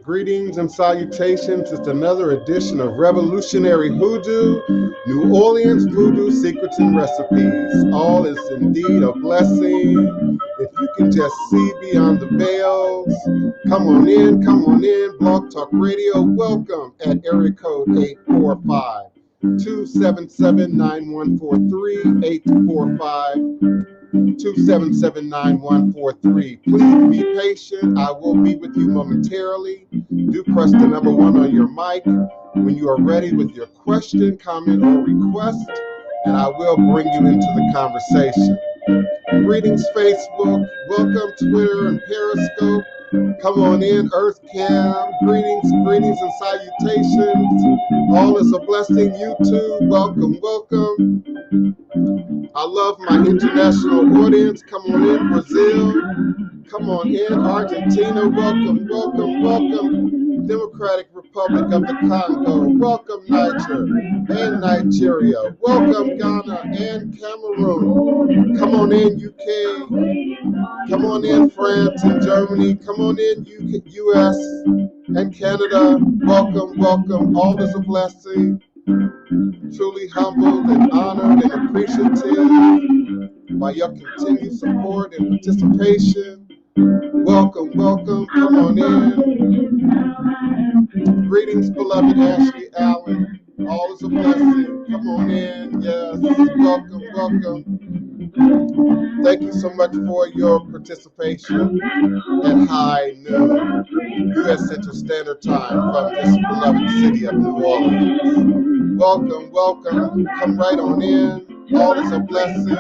Greetings and salutations. It's another edition of Revolutionary Hoodoo, New Orleans Voodoo Secrets and Recipes. All is indeed a blessing. If you can just see beyond the veils, come on in, Blog Talk Radio. Welcome at area code 845-277-9143, 845-277-9143. Please be patient. I will be with you momentarily. Do press the number 1 on your mic when you are ready with your question, comment, or request, and I will bring you into the conversation. Greetings, Facebook. Welcome, Twitter and Periscope. Come on in, Earth Cam. Greetings and salutations. All is a blessing. YouTube, welcome. I love my international audience. Come on in, Brazil. Come on in, Argentina. Welcome. Democratic Republic of the Congo. Welcome, Niger and Nigeria. Welcome, Ghana and Cameroon. Come on in, UK. Come on in, France and Germany. Come on in, US and Canada. Welcome. All is a blessing. Truly humbled and honored and appreciative by your continued support and participation. Welcome. Come on in. Greetings, beloved Ashley Allen. All is a blessing. Come on in. Yes. Welcome. Thank you so much for your participation at high noon, U.S. Central Standard Time from this beloved city of New Orleans. Welcome. Come right on in. All is a blessing.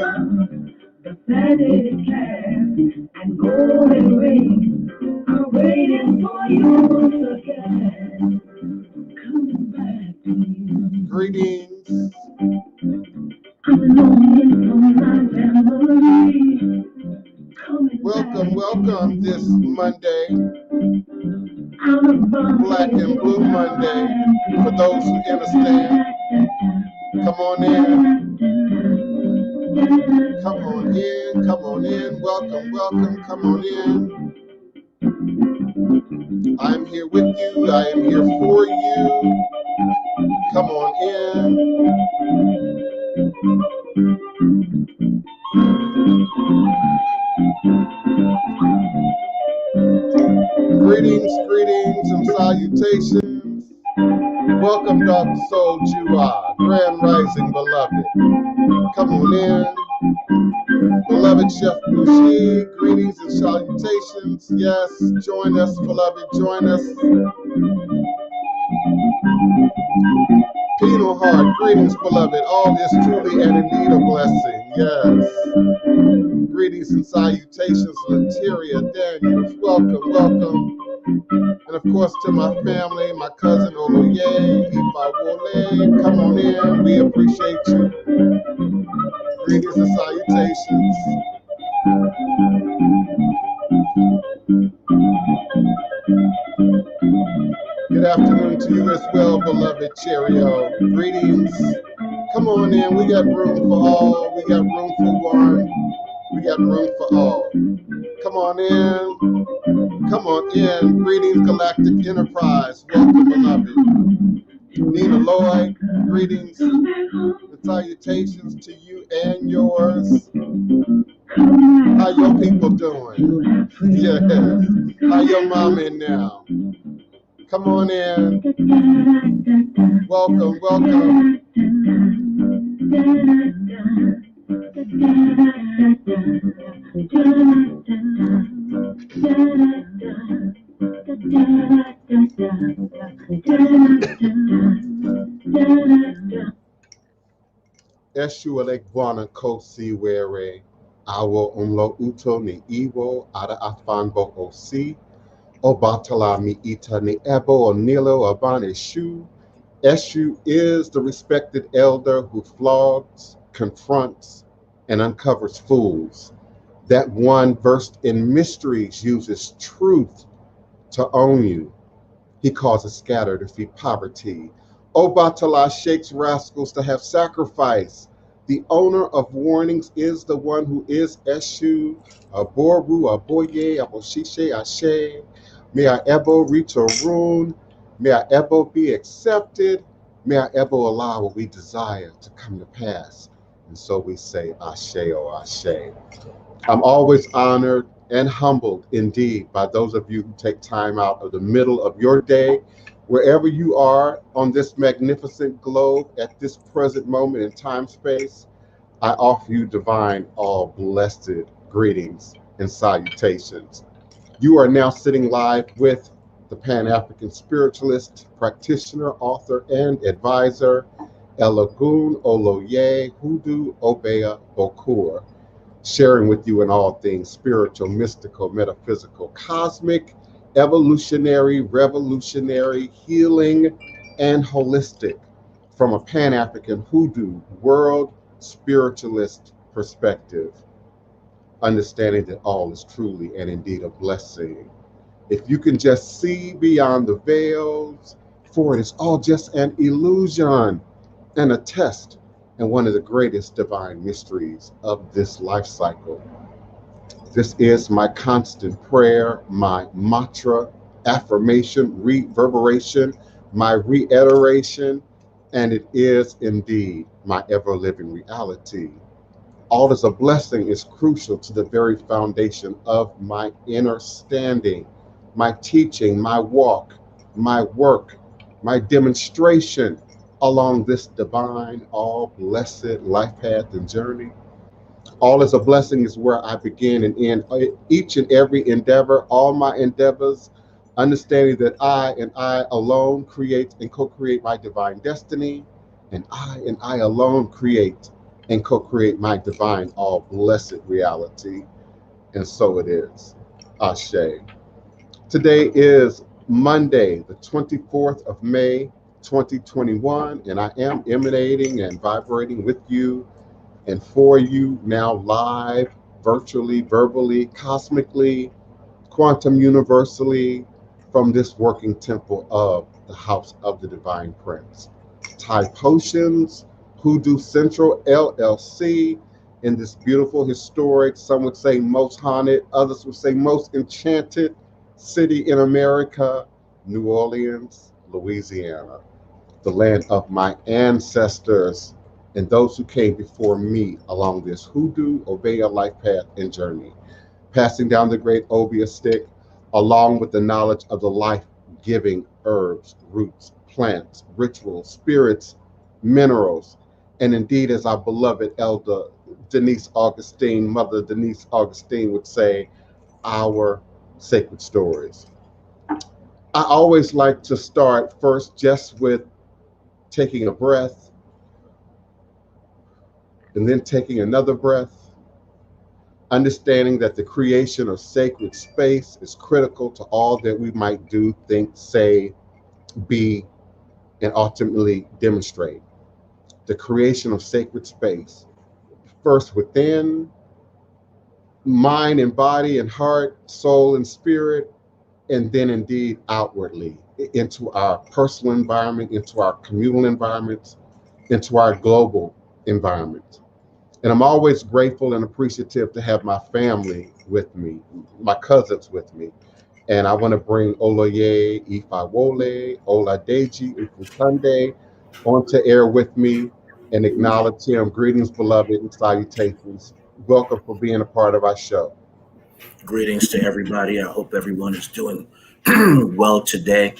The faded cash and golden rings are waiting for you again. Coming back to you. Greetings. Welcome this Monday, Black and Blue Monday, for those who understand. Come on in. Welcome. Come on in. I'm here with you. I am here for you. Come on in. Greetings and salutations. Welcome, Dr. Soul Jua, Grand Rising, beloved. Come on in. Beloved Chef Bushi, greetings and salutations. Yes, join us, beloved, join us. Penal Heart, greetings, beloved. All is truly and indeed a blessing. Yes. Greetings and salutations, Lateria Daniels. Welcome. And of course to my family, my cousin Oloye, Ifawole. Come on in. We appreciate you. Greetings and salutations. Good afternoon to you as well, beloved Cheerio. Greetings. Come on in. We got room for all. We got room for one. We got room for all. Come on in. Greetings, Galactic Enterprise. Welcome, beloved. Nina Lloyd, greetings and salutations to you and yours. How your people doing? Yes. How your mom in now? Come on in. Welcome. Eshu Elekwana Kosi Were Awo Umlo Uto Ni Iwo Ada Afanbo Osi Obatala Mi Ita Ni Ebo Onilo Aban Eshu. Eshu is the respected elder who flogs, confronts, and uncovers fools. That one versed in mysteries uses truth to own you. He causes scatter to feed poverty. Obatala shakes rascals to have sacrifice. The owner of warnings is the one who is Eshu, Aboru, Aboye, Aboshishe, Ashe, May our ebo reach a rune. May our ebo be accepted. May our ebo allow what we desire to come to pass. And so we say, Ashe, oh Ashe. I'm always honored and humbled indeed by those of you who take time out of the middle of your day, wherever you are on this magnificent globe at this present moment in time space. I offer you divine, all blessed greetings and salutations. You are now sitting live with the Pan-African Spiritualist, Practitioner, Author, and Advisor, Elagun Oloye Hoodoo Obeya Bokur, sharing with you in all things spiritual, mystical, metaphysical, cosmic, evolutionary, revolutionary, healing, and holistic from a Pan-African Hoodoo world spiritualist perspective, understanding that all is truly and indeed a blessing. If you can just see beyond the veils, for it is all just an illusion and a test and one of the greatest divine mysteries of this life cycle. This is my constant prayer, my mantra, affirmation, reverberation, my reiteration, and it is indeed my ever-living reality. All is a blessing is crucial to the very foundation of my inner standing, my teaching, my walk, my work, my demonstration along this divine, all blessed life path and journey. All is a blessing is where I begin and end each and every endeavor, all my endeavors, understanding that I and I alone create and co-create my divine destiny, and I alone create and co-create my divine, all blessed reality. And so it is. Ashe. Today is Monday, the 24th of May, 2021, and I am emanating and vibrating with you and for you now live, virtually, verbally, cosmically, quantum universally from this working temple of the House of the Divine Prince. Thai Potions, Hoodoo Central LLC, in this beautiful, historic, some would say most haunted, others would say most enchanted city in America, New Orleans, Louisiana, the land of my ancestors and those who came before me along this Hoodoo Obeya life path and journey, passing down the great Obeya stick along with the knowledge of the life-giving herbs, roots, plants, rituals, spirits, minerals, and indeed, as our beloved elder Denise Augustine, Mother Denise Augustine would say, our sacred stories. I always like to start first just with taking a breath, and then taking another breath, understanding that the creation of sacred space is critical to all that we might do, think, say, be, and ultimately demonstrate. The creation of sacred space, first within, mind and body and heart, soul and spirit, and then indeed outwardly into our personal environment, into our communal environments, into our global environment. And I'm always grateful and appreciative to have my family with me, my cousins with me. And I want to bring Oloye, Ifawole, Oladeji, Efuntade onto air with me and acknowledge him. Greetings, beloved, and salutations. Welcome for being a part of our show. Greetings to everybody. I hope everyone is doing well today.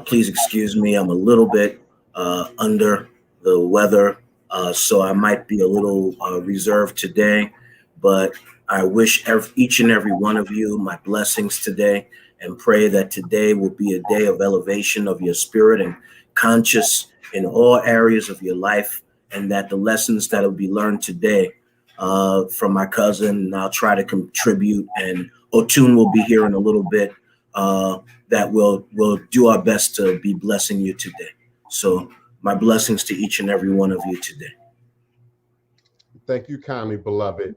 Please excuse me. I'm a little bit under the weather, so I might be a little reserved today, but I wish each and every one of you my blessings today and pray that today will be a day of elevation of your spirit and conscious in all areas of your life, and that the lessons that will be learned today from my cousin, and I'll try to contribute, and Otun will be here in a little bit, that we'll do our best to be blessing you today. So my blessings to each and every one of you today. Thank you kindly, beloved.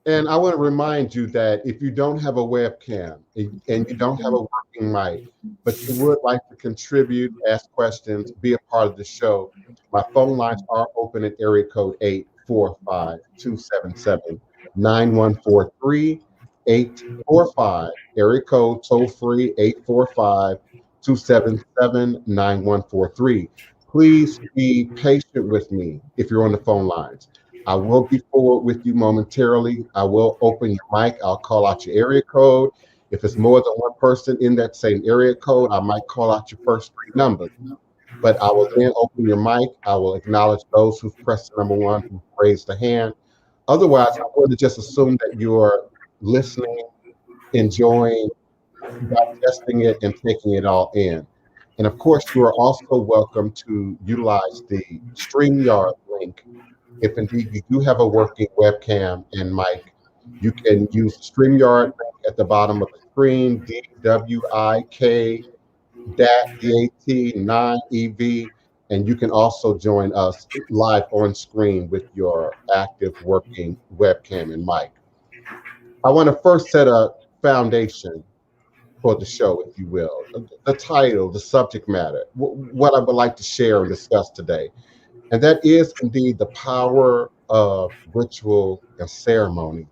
And I want to remind you that if you don't have a webcam and you don't have a working mic, but you would like to contribute, ask questions, be a part of the show, my phone lines are open at area code 845-277-9143. 845, area code toll free 845-277-9143. Please be patient with me if you're on the phone lines. I will be forward with you momentarily. I will open your mic. I'll call out your area code. If it's more than one person in that same area code, I might call out your first three numbers. But I will then open your mic. I will acknowledge those who've pressed the number one, who've raised a hand. Otherwise, I'm going to just assume that you're listening, enjoying, digesting it, and taking it all in. And of course, you are also welcome to utilize the StreamYard link. If indeed you do have a working webcam and mic, you can use the StreamYard link at the bottom of the screen, DWIK-DAT9EV, and you can also join us live on screen with your active working webcam and mic. I want to first set a foundation for the show, if you will. The title, the subject matter, what I would like to share and discuss today. And that is indeed the power of ritual and ceremony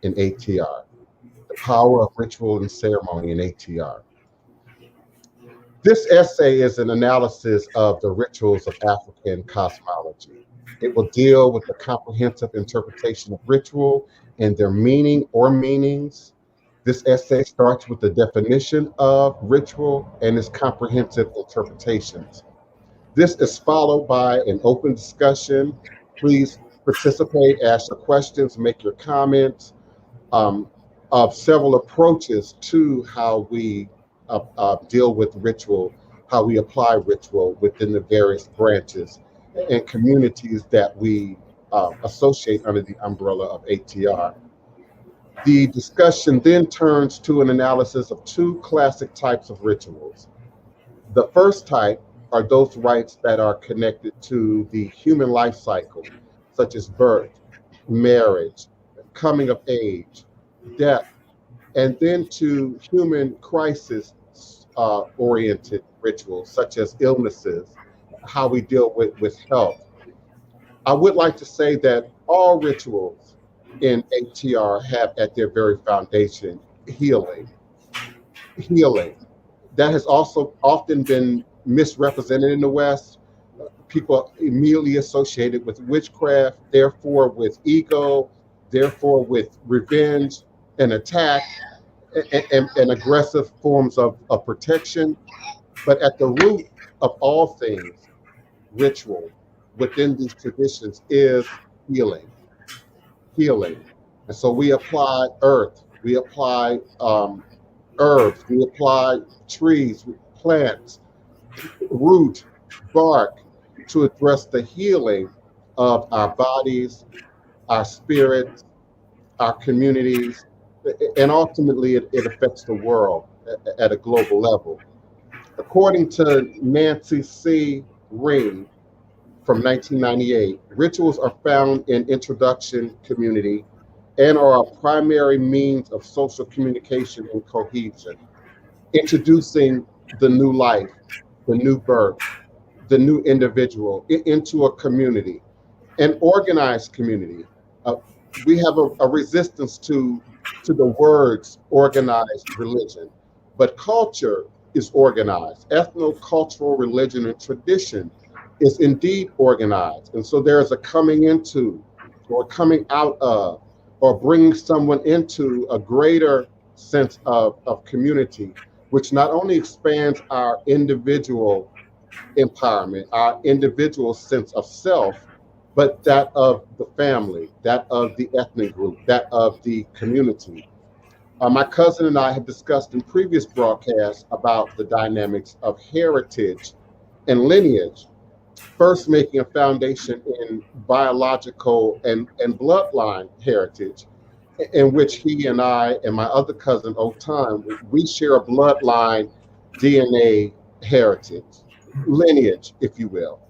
in ATR. The power of ritual and ceremony in ATR. This essay is an analysis of the rituals of African cosmology. It will deal with the comprehensive interpretation of ritual and their meaning or meanings. This essay starts with the definition of ritual and its comprehensive interpretations. This is followed by an open discussion. Please participate, ask your questions, make your comments of several approaches to how we deal with ritual, how we apply ritual within the various branches and communities that we associate under the umbrella of ATR. The discussion then turns to an analysis of two classic types of rituals. The first type are those rites that are connected to the human life cycle, such as birth, marriage, coming of age, death, and then to human crisis oriented rituals, such as illnesses, how we deal with health. I would like to say that all rituals in ATR have at their very foundation healing. Healing. That has also often been misrepresented in the West. People immediately associated with witchcraft, therefore with ego, therefore with revenge and attack and aggressive forms of protection. But at the root of all things, ritual within these traditions is healing. Healing. And so we apply earth, we apply herbs, we apply trees, plants, root, bark to address the healing of our bodies, our spirits, our communities, and ultimately it affects the world at a global level. According to Nancy C. Ring from 1998, rituals are found in introduction community and are a primary means of social communication and cohesion, introducing the new life, the new birth, the new individual into a community, an organized community. We have a resistance to the words organized religion, but culture is organized. Ethno-cultural religion and tradition is indeed organized. And so there is a coming into or coming out of or bringing someone into a greater sense of community, which not only expands our individual empowerment, our individual sense of self, but that of the family, that of the ethnic group, that of the community. My cousin and I have discussed in previous broadcasts about the dynamics of heritage and lineage, first making a foundation in biological and bloodline heritage, in which he and I and my other cousin, Otun, we share a bloodline DNA heritage, lineage, if you will.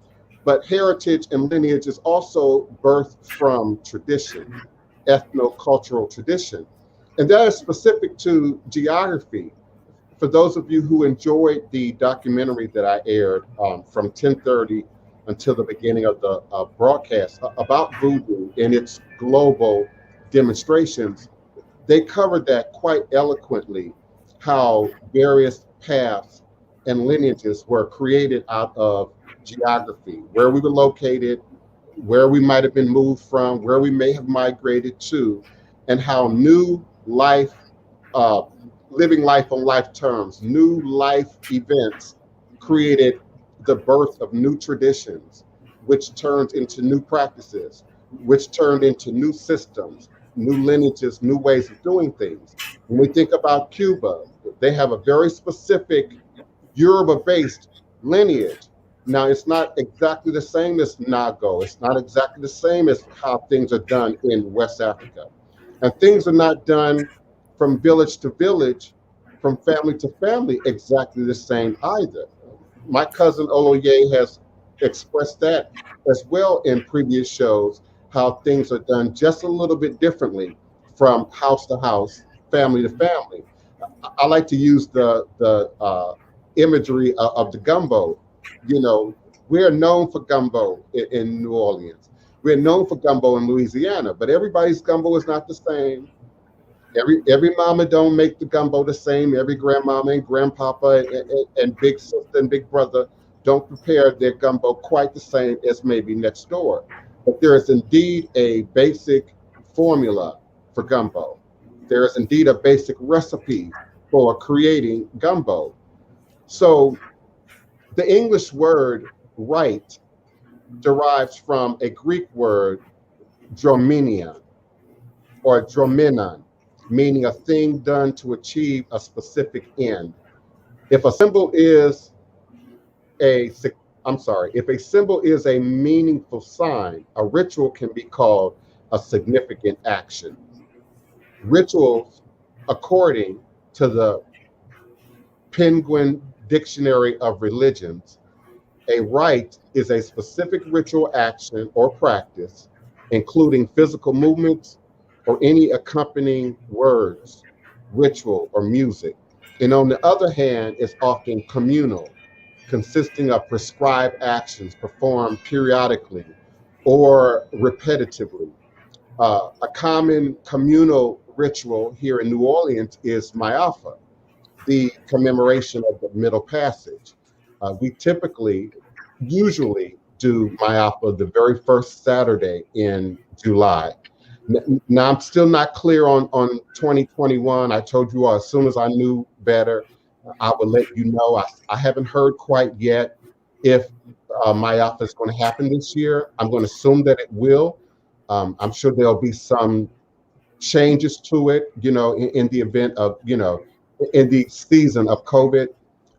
But heritage and lineage is also birthed from tradition, ethno-cultural tradition. And that is specific to geography. For those of you who enjoyed the documentary that I aired from 10:30 until the beginning of the broadcast about Voodoo and its global demonstrations, they covered that quite eloquently, how various paths and lineages were created out of geography, where we were located, where we might have been moved from, where we may have migrated to, and how new life, uh, living life on life terms, new life events created the birth of new traditions, which turned into new practices, which turned into new systems, new lineages, new ways of doing things. When we think about Cuba, they have a very specific Yoruba-based lineage. Now, it's not exactly the same as Nago. It's not exactly the same as how things are done in West Africa. And things are not done from village to village, from family to family, exactly the same either. My cousin Oloye has expressed that as well in previous shows, how things are done just a little bit differently from house to house, family to family. I like to use the imagery of the gumbo. You know, we're known for gumbo in New Orleans. We're known for gumbo in Louisiana, but everybody's gumbo is not the same. Every mama don't make the gumbo the same. Every grandmama and grandpapa and big sister and big brother don't prepare their gumbo quite the same as maybe next door. But there is indeed a basic formula for gumbo. There is indeed a basic recipe for creating gumbo. So the English word right derives from a Greek word, dromenia or dromenon, meaning a thing done to achieve a specific end. If a symbol is a, I'm sorry, if a symbol is a meaningful sign, a ritual can be called a significant action. Rituals, according to the Penguin Dictionary of Religions, a rite is a specific ritual action or practice, including physical movements or any accompanying words, ritual, or music. And on the other hand, it's often communal, consisting of prescribed actions performed periodically or repetitively. A common communal ritual here in New Orleans is Mayafa, the commemoration of the Middle Passage. We typically, usually do Mayafa the very first Saturday in July. Now, I'm still not clear on 2021. I told you all as soon as I knew better, I would let you know. I haven't heard quite yet if Mayafa is going to happen this year. I'm going to assume that it will. I'm sure there'll be some changes to it, you know, in the event of, you know, in the season of COVID,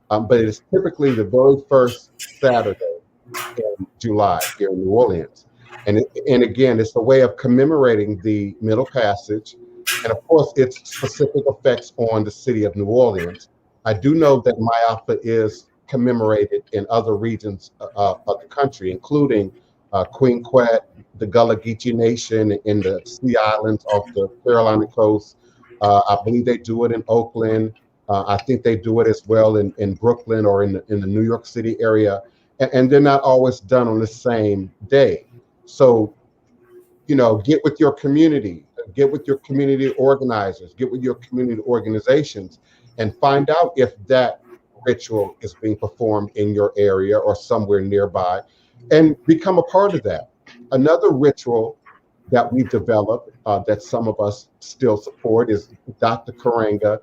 but it is typically the very first Saturday in July here in New Orleans. And again, it's a way of commemorating the Middle Passage, and of course, its specific effects on the city of New Orleans. I do know that Mayafa is commemorated in other regions of the country, including Queen Quet, the Gullah Geechee Nation in the Sea Islands off the Carolina coast. I believe they do it in Oakland. I think they do it as well in Brooklyn or in the New York City area. And they're not always done on the same day. So, you know, get with your community, get with your community organizers, get with your community organizations, and find out if that ritual is being performed in your area or somewhere nearby, and become a part of that. Another ritual that we've developed that some of us still support is Dr. Karenga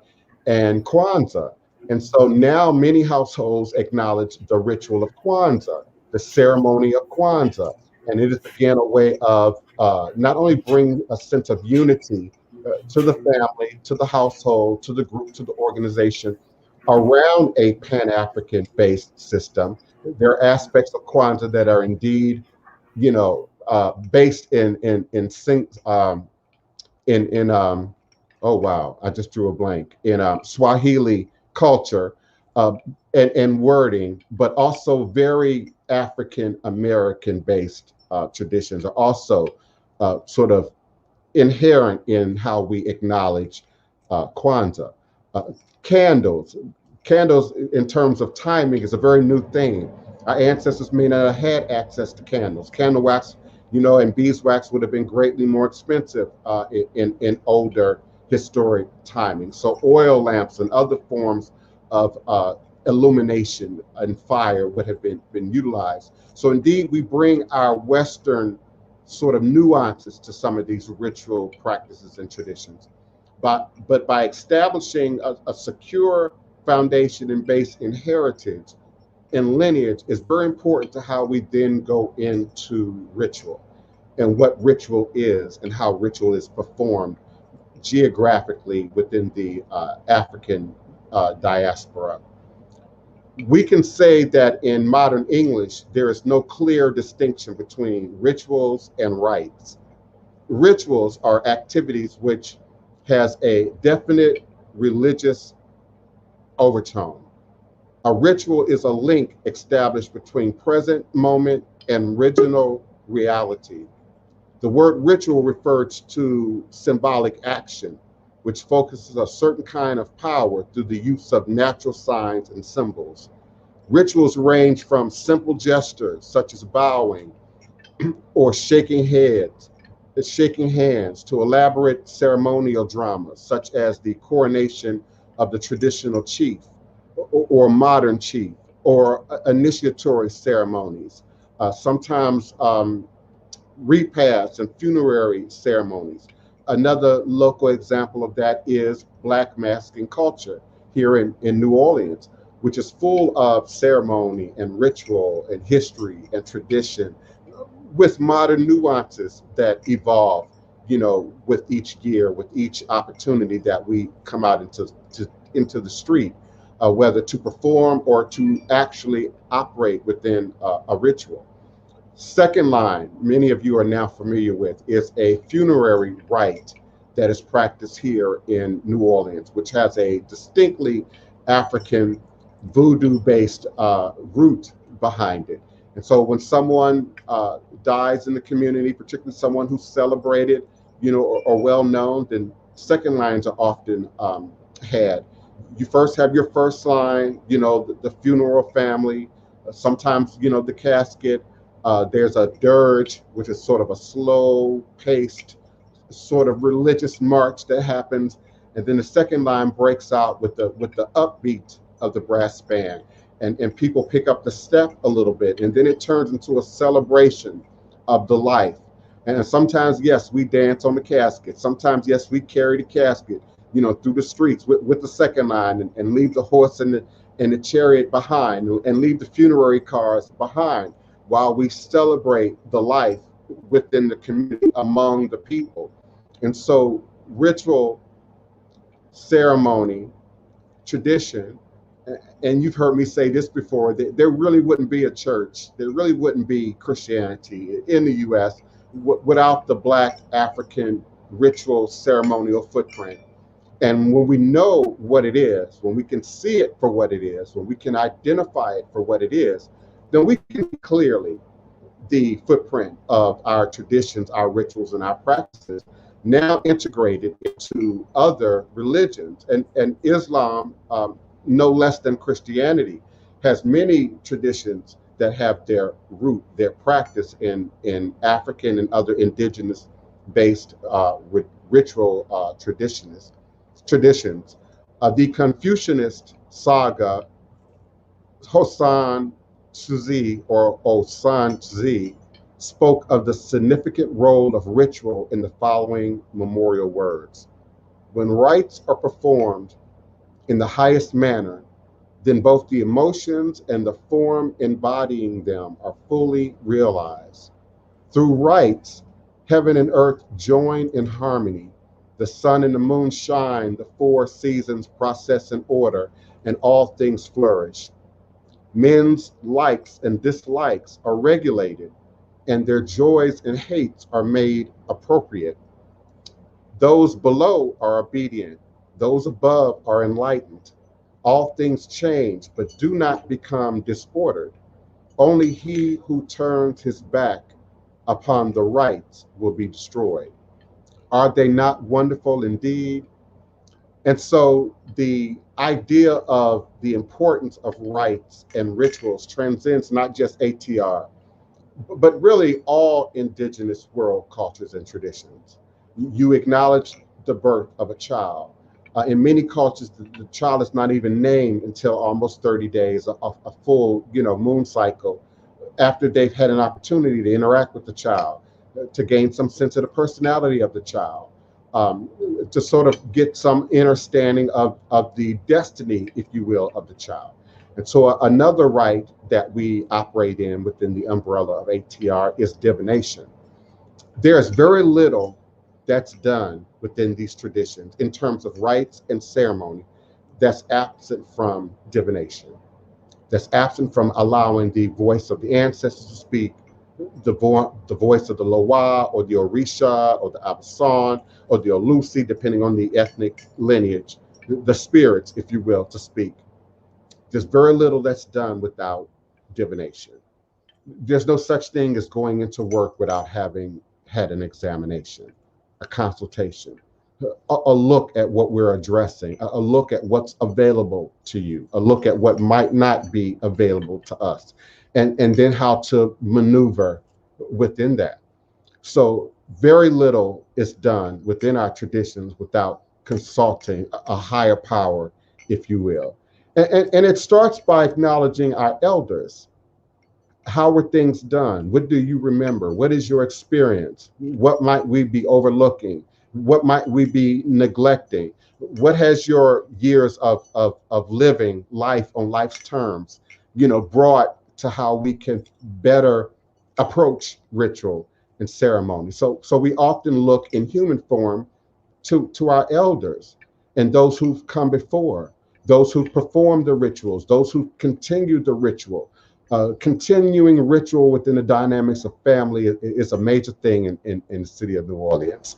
and Kwanzaa. And so now many households acknowledge the ritual of Kwanzaa, the ceremony of Kwanzaa. And it is again a way of not only bring a sense of unity to the family, to the household, to the group, to the organization around a Pan-African based system. There are aspects of Kwanzaa that are indeed, you know, based in oh wow, I just drew a blank, in Swahili culture and wording, but also very African American based traditions are also sort of inherent in how we acknowledge Kwanzaa. Candles, candles in terms of timing is a very new thing. Our ancestors may not have had access to candles. Candle wax, you know, and beeswax would have been greatly more expensive in older historic timing. So oil lamps and other forms of illumination and fire would have been utilized. So indeed, we bring our Western sort of nuances to some of these ritual practices and traditions. But by establishing a secure foundation and base in heritage and lineage is very important to how we then go into ritual and what ritual is and how ritual is performed geographically within the African diaspora. We can say that in modern English, there is no clear distinction between rituals and rites. Rituals are activities which has a definite religious overtone. A ritual is a link established between present moment and original reality. The word ritual refers to symbolic action, which focuses a certain kind of power through the use of natural signs and symbols. Rituals range from simple gestures such as bowing or shaking hands to elaborate ceremonial dramas such as the coronation of the traditional chief or modern chief or initiatory ceremonies. Sometimes repasts and funerary ceremonies. Another local example of that is Black masking culture here in New Orleans, which is full of ceremony and ritual and history and tradition with modern nuances that evolve, with each year, with each opportunity that we come out into the street, whether to perform or to actually operate within a ritual. Second line, many of you are now familiar with, is a funerary rite that is practiced here in New Orleans, which has a distinctly African voodoo-based root behind it. And so when someone dies in the community, particularly someone who's celebrated, or well known, then second lines are often had. You first have your first line, the funeral family, sometimes, the casket. There's a dirge, which is sort of a slow-paced, sort of religious march that happens, and then the second line breaks out with the upbeat of the brass band, and people pick up the step a little bit, and then it turns into a celebration of the life. And sometimes, yes, we dance on the casket. Sometimes, yes, we carry the casket, through the streets with the second line, and leave the horse and the chariot behind, and leave the funerary cars behind, while we celebrate the life within the community among the people. And so ritual, ceremony, tradition, and you've heard me say this before, that there really wouldn't be a church, there really wouldn't be Christianity in the US without the Black African ritual ceremonial footprint. And when we know what it is, when we can see it for what it is, when we can identify it for what it is, then we can clearly the footprint of our traditions, our rituals, and our practices now integrated into other religions. And Islam, no less than Christianity, has many traditions that have their root, their practice in African and other indigenous-based ritual traditions. The Confucianist saga, Hosan Tzuzi or Osan Tzuzi, spoke of the significant role of ritual in the following memorial words. When rites are performed in the highest manner, then both the emotions and the form embodying them are fully realized. Through rites, heaven and earth join in harmony. The sun and the moon shine, the four seasons process in order, and all things flourish. Men's likes and dislikes are regulated, and their joys and hates are made appropriate. Those below are obedient, those above are enlightened. All things change, but do not become disordered. Only he who turns his back upon the rights will be destroyed. Are they not wonderful indeed? And so the idea of the importance of rites and rituals transcends not just ATR, but really all indigenous world cultures and traditions. You acknowledge the birth of a child. In many cultures, the child is not even named until almost 30 days, a full, moon cycle, after they've had an opportunity to interact with the child, to gain some sense of the personality of the child, to sort of get some understanding of the destiny, if you will, of the child. And so another rite that we operate in within the umbrella of ATR is divination. There's very little that's done within these traditions in terms of rites and ceremony that's absent from divination, that's absent from allowing the voice of the ancestors to speak, the voice of the Loa or the Orisha or the Abasan or the Olusi, depending on the ethnic lineage, the spirits, if you will, to speak. There's very little that's done without divination. There's no such thing as going into work without having had an examination, a consultation, a look at what we're addressing, a look at what's available to you, a look at what might not be available to us, and then how to maneuver within that. So very little is done within our traditions without consulting a higher power, if you will. And it starts by acknowledging our elders. How were things done? What do you remember? What is your experience? What might we be overlooking? What might we be neglecting? What has your years of living life on life's terms, brought to how we can better approach ritual and ceremony? So we often look in human form to our elders and those who've come before, those who've performed the rituals, those who continued the ritual. Continuing ritual within the dynamics of family is a major thing in the city of New Orleans.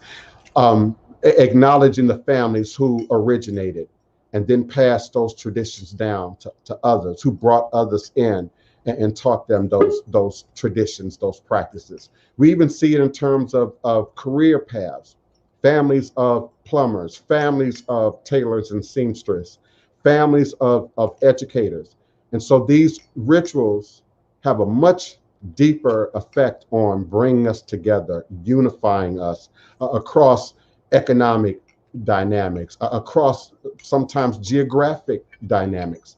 Acknowledging the families who originated and then passed those traditions down to others, who brought others in and taught them those traditions, those practices. We even see it in terms of career paths, families of plumbers, families of tailors and seamstresses, families of educators. And so these rituals have a much deeper effect on bringing us together, unifying us across economic dynamics, across sometimes geographic dynamics.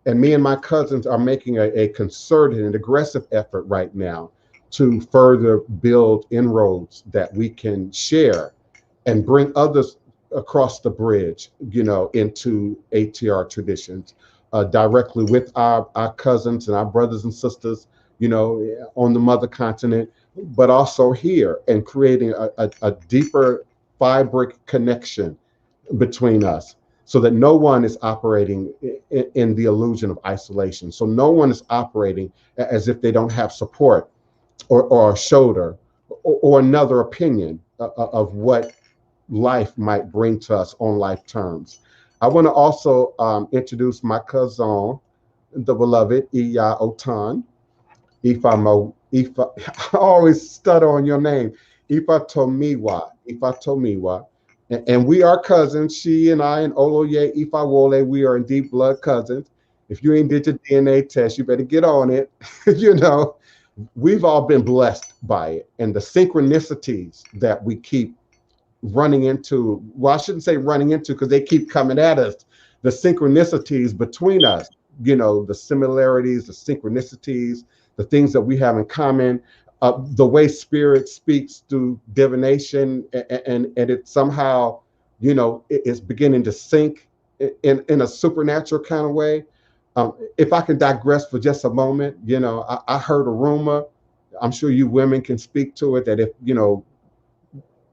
And me and my cousins are making a concerted and aggressive effort right now to further build inroads that we can share and bring others across the bridge, into ATR traditions, directly with our cousins and our brothers and sisters, on the mother continent, but also here, and creating a deeper fibric connection between us, so that no one is operating in the illusion of isolation. So no one is operating as if they don't have support or a shoulder or another opinion of what life might bring to us on life terms. I want to also introduce my cousin, the beloved Iya Otun, I always stutter on your name, Ifatomiwa. And we are cousins. She and I and Oloye, Ifawole, we are indeed blood cousins. If you ain't did your DNA test, you better get on it. We've all been blessed by it. And the synchronicities that we keep running into, well, I shouldn't say running into because they keep coming at us, the synchronicities between us, the similarities, the synchronicities, the things that we have in common, the way spirit speaks through divination, and it somehow, it's beginning to sync in a supernatural kind of way. If I can digress for just a moment, I heard a rumor, I'm sure you women can speak to it, that if,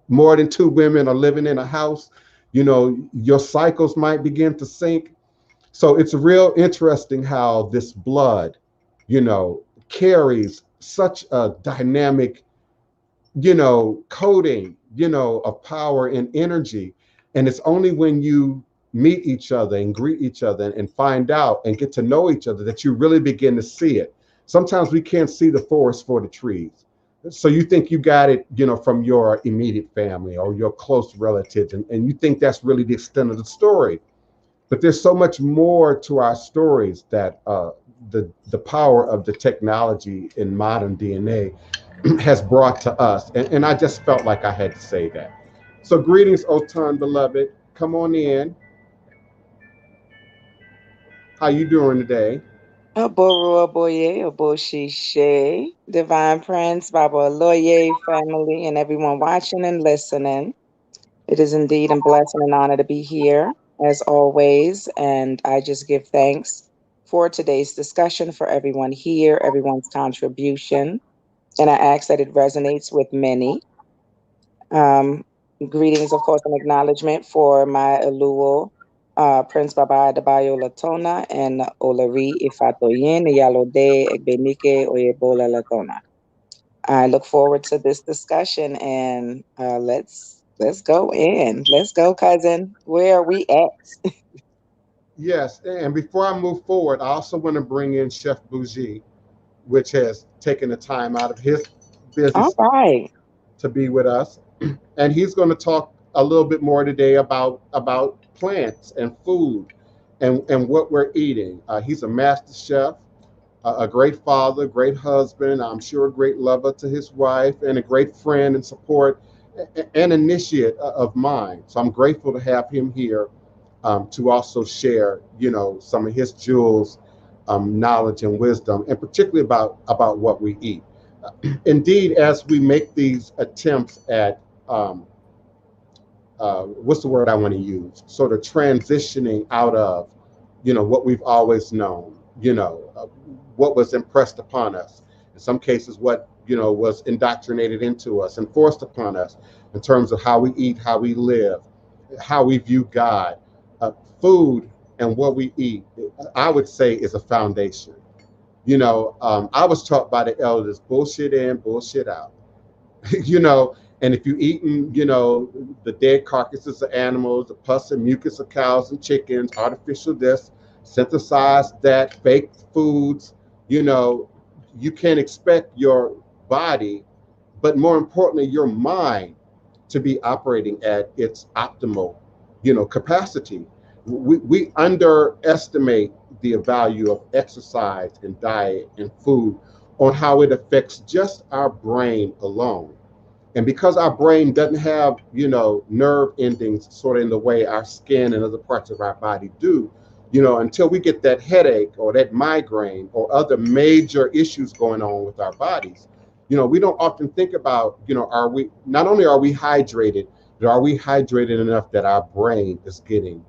more than two women are living in a house, your cycles might begin to sync. So it's real interesting how this blood, carries such a dynamic, coding, of power and energy. And it's only when you meet each other and greet each other and find out and get to know each other that you really begin to see it. Sometimes we can't see the forest for the trees. So you think you got it, from your immediate family or your close relatives, and you think that's really the extent of the story. But there's so much more to our stories that the power of the technology in modern DNA has brought to us. And I just felt like I had to say that. So greetings, Otun, beloved. Come on in. How you doing today? Aboro Aboye, Aboshishe, Divine Prince, Baba Oloye family, and everyone watching and listening. It is indeed a blessing and honor to be here, as always. And I just give thanks for today's discussion, for everyone here, everyone's contribution. And I ask that it resonates with many. Um, Greetings, of course, and acknowledgement for my Aluo, Prince Baba Adebayo Latona and Olari Ifatoyin Yalode Egbenike Oyebola Latona. I look forward to this discussion, and let's go in. Let's go, cousin. Where are we at? Yes, and before I move forward, I also want to bring in Chef Bougie, which has taken the time out of his busy All right. to be with us. And he's going to talk a little bit more today about plants and food and what we're eating. He's a master chef, a great father, great husband, I'm sure a great lover to his wife, and a great friend and support and initiate of mine. So I'm grateful to have him here to also share, some of his jewels, knowledge and wisdom, and particularly about what we eat. Indeed, as we make these attempts at what's the word I want to use? Sort of transitioning out of, what we've always known, what was impressed upon us. In some cases, what, was indoctrinated into us and forced upon us in terms of how we eat, how we live, how we view God. Food and what we eat, I would say, is a foundation. I was taught by the elders, bullshit in, bullshit out. you know, and if you eating, the dead carcasses of animals, the pus and mucus of cows and chickens, artificial this, synthesized that, fake foods, you can't expect your body, but more importantly, your mind to be operating at its optimal, capacity. We underestimate the value of exercise and diet and food on how it affects just our brain alone. And because our brain doesn't have, nerve endings sort of in the way our skin and other parts of our body do, until we get that headache or that migraine or other major issues going on with our bodies, we don't often think about, not only are we hydrated, but are we hydrated enough that our brain is getting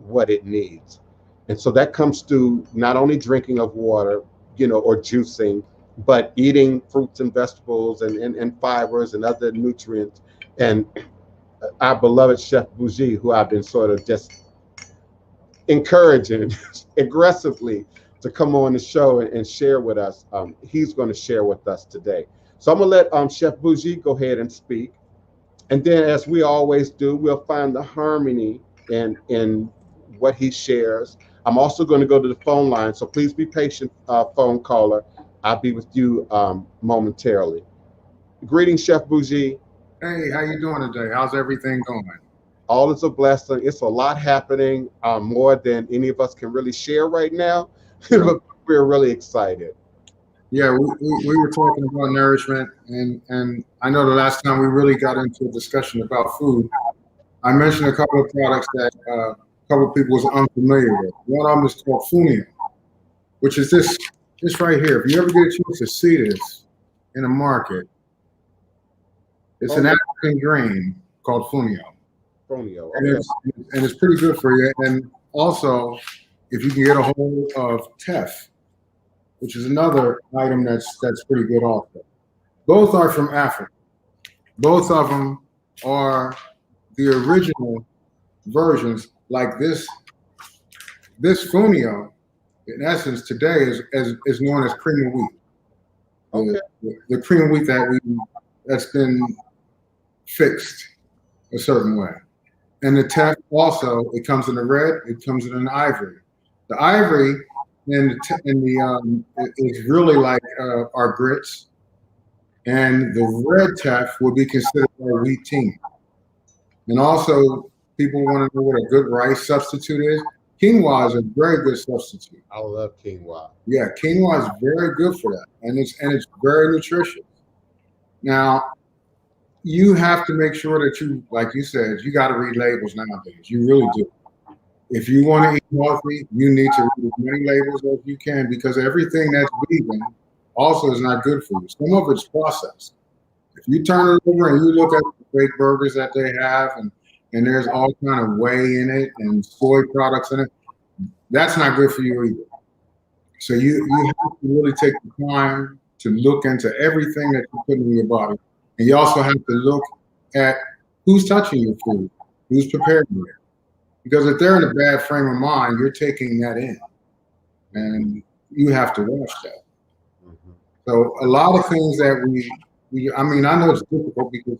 what it needs? And so that comes through not only drinking of water, or juicing, but eating fruits and vegetables and fibers and other nutrients. And our beloved Chef Bougie, who I've been sort of just encouraging aggressively to come on the show and share with us, he's going to share with us today. So I'm going to let Chef Bougie go ahead and speak. And then, as we always do, we'll find the harmony in what he shares. I'm also going to go to the phone line, so please be patient, phone caller. I'll be with you momentarily. Greetings, Chef Bougie. Hey, how you doing today? How's everything going? All is a blessing. It's a lot happening, more than any of us can really share right now, but we're really excited. Yeah, we were talking about nourishment, and I know the last time we really got into a discussion about food, I mentioned a couple of products that a couple of people was unfamiliar with. One of them is called Funio, which is this right here. If you ever get a chance to see this in the market, it's an African grain called Funio. Funio, okay. And it's pretty good for you. And also, if you can get a hold of teff, which is another item that's pretty good also. Both are from Africa. Both of them are the original versions, like this Funio, in essence, today is known as cream of wheat. Okay. The cream of wheat that's been fixed a certain way. And the teff also, it comes in the red, it comes in an ivory. The ivory is really like our grits, and the red teff would be considered our wheat team. And also, people want to know what a good rice substitute is. Quinoa is a very good substitute. I love quinoa. Yeah, quinoa is very good for that, and it's very nutritious. Now, you have to make sure that you, like you said, you got to read labels nowadays. You really do. If you want to eat healthy, you need to read as many labels as you can, because everything that's vegan also is not good for you. Some of it's processed. If you turn it over and you look at the fake burgers that they have, and there's all kind of whey in it and soy products in it, that's not good for you either. So you have to really take the time to look into everything that you put in your body. And you also have to look at who's touching your food, who's preparing it. Because if they're in a bad frame of mind, you're taking that in. And you have to watch that. Mm-hmm. So a lot of things that I mean, I know it's difficult because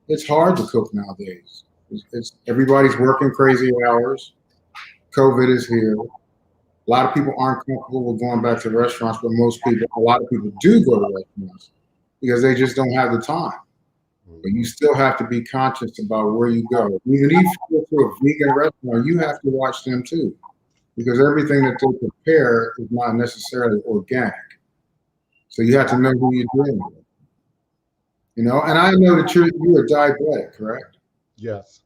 it's hard to cook nowadays. Everybody's working crazy hours. COVID is here. A lot of people aren't comfortable with going back to restaurants, but a lot of people do go to restaurants because they just don't have the time. But you still have to be conscious about where you go. Even if you go to a vegan restaurant, you have to watch them too, because everything that they prepare is not necessarily organic. So you have to know who you're dealing with. You know, and I know that you're diabetic, correct? Yes.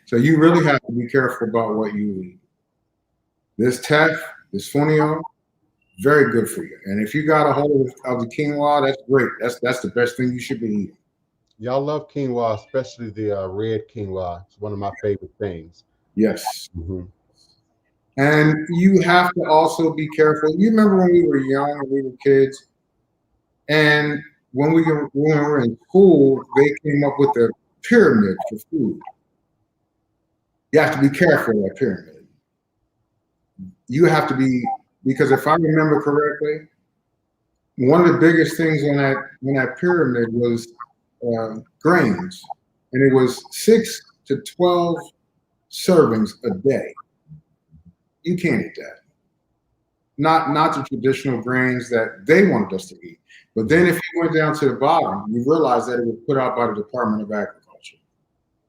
So you really have to be careful about what you eat. This teff, this fonio, very good for you. And if you got a hold of the quinoa, that's great. That's the best thing you should be eating. Y'all love quinoa, especially the red quinoa. It's one of my favorite things. Yes. Mm-hmm. And you have to also be careful. You remember when we were young and we were kids, and when we were in school, they came up with a pyramid for food. You have to be careful of that pyramid. You have to be, because if I remember correctly, one of the biggest things on that pyramid was grains, and it was 6 to 12 servings a day. You can't eat that. Not the traditional grains that they wanted us to eat. But then if you went down to the bottom, you realize that it was put out by the Department of Agriculture,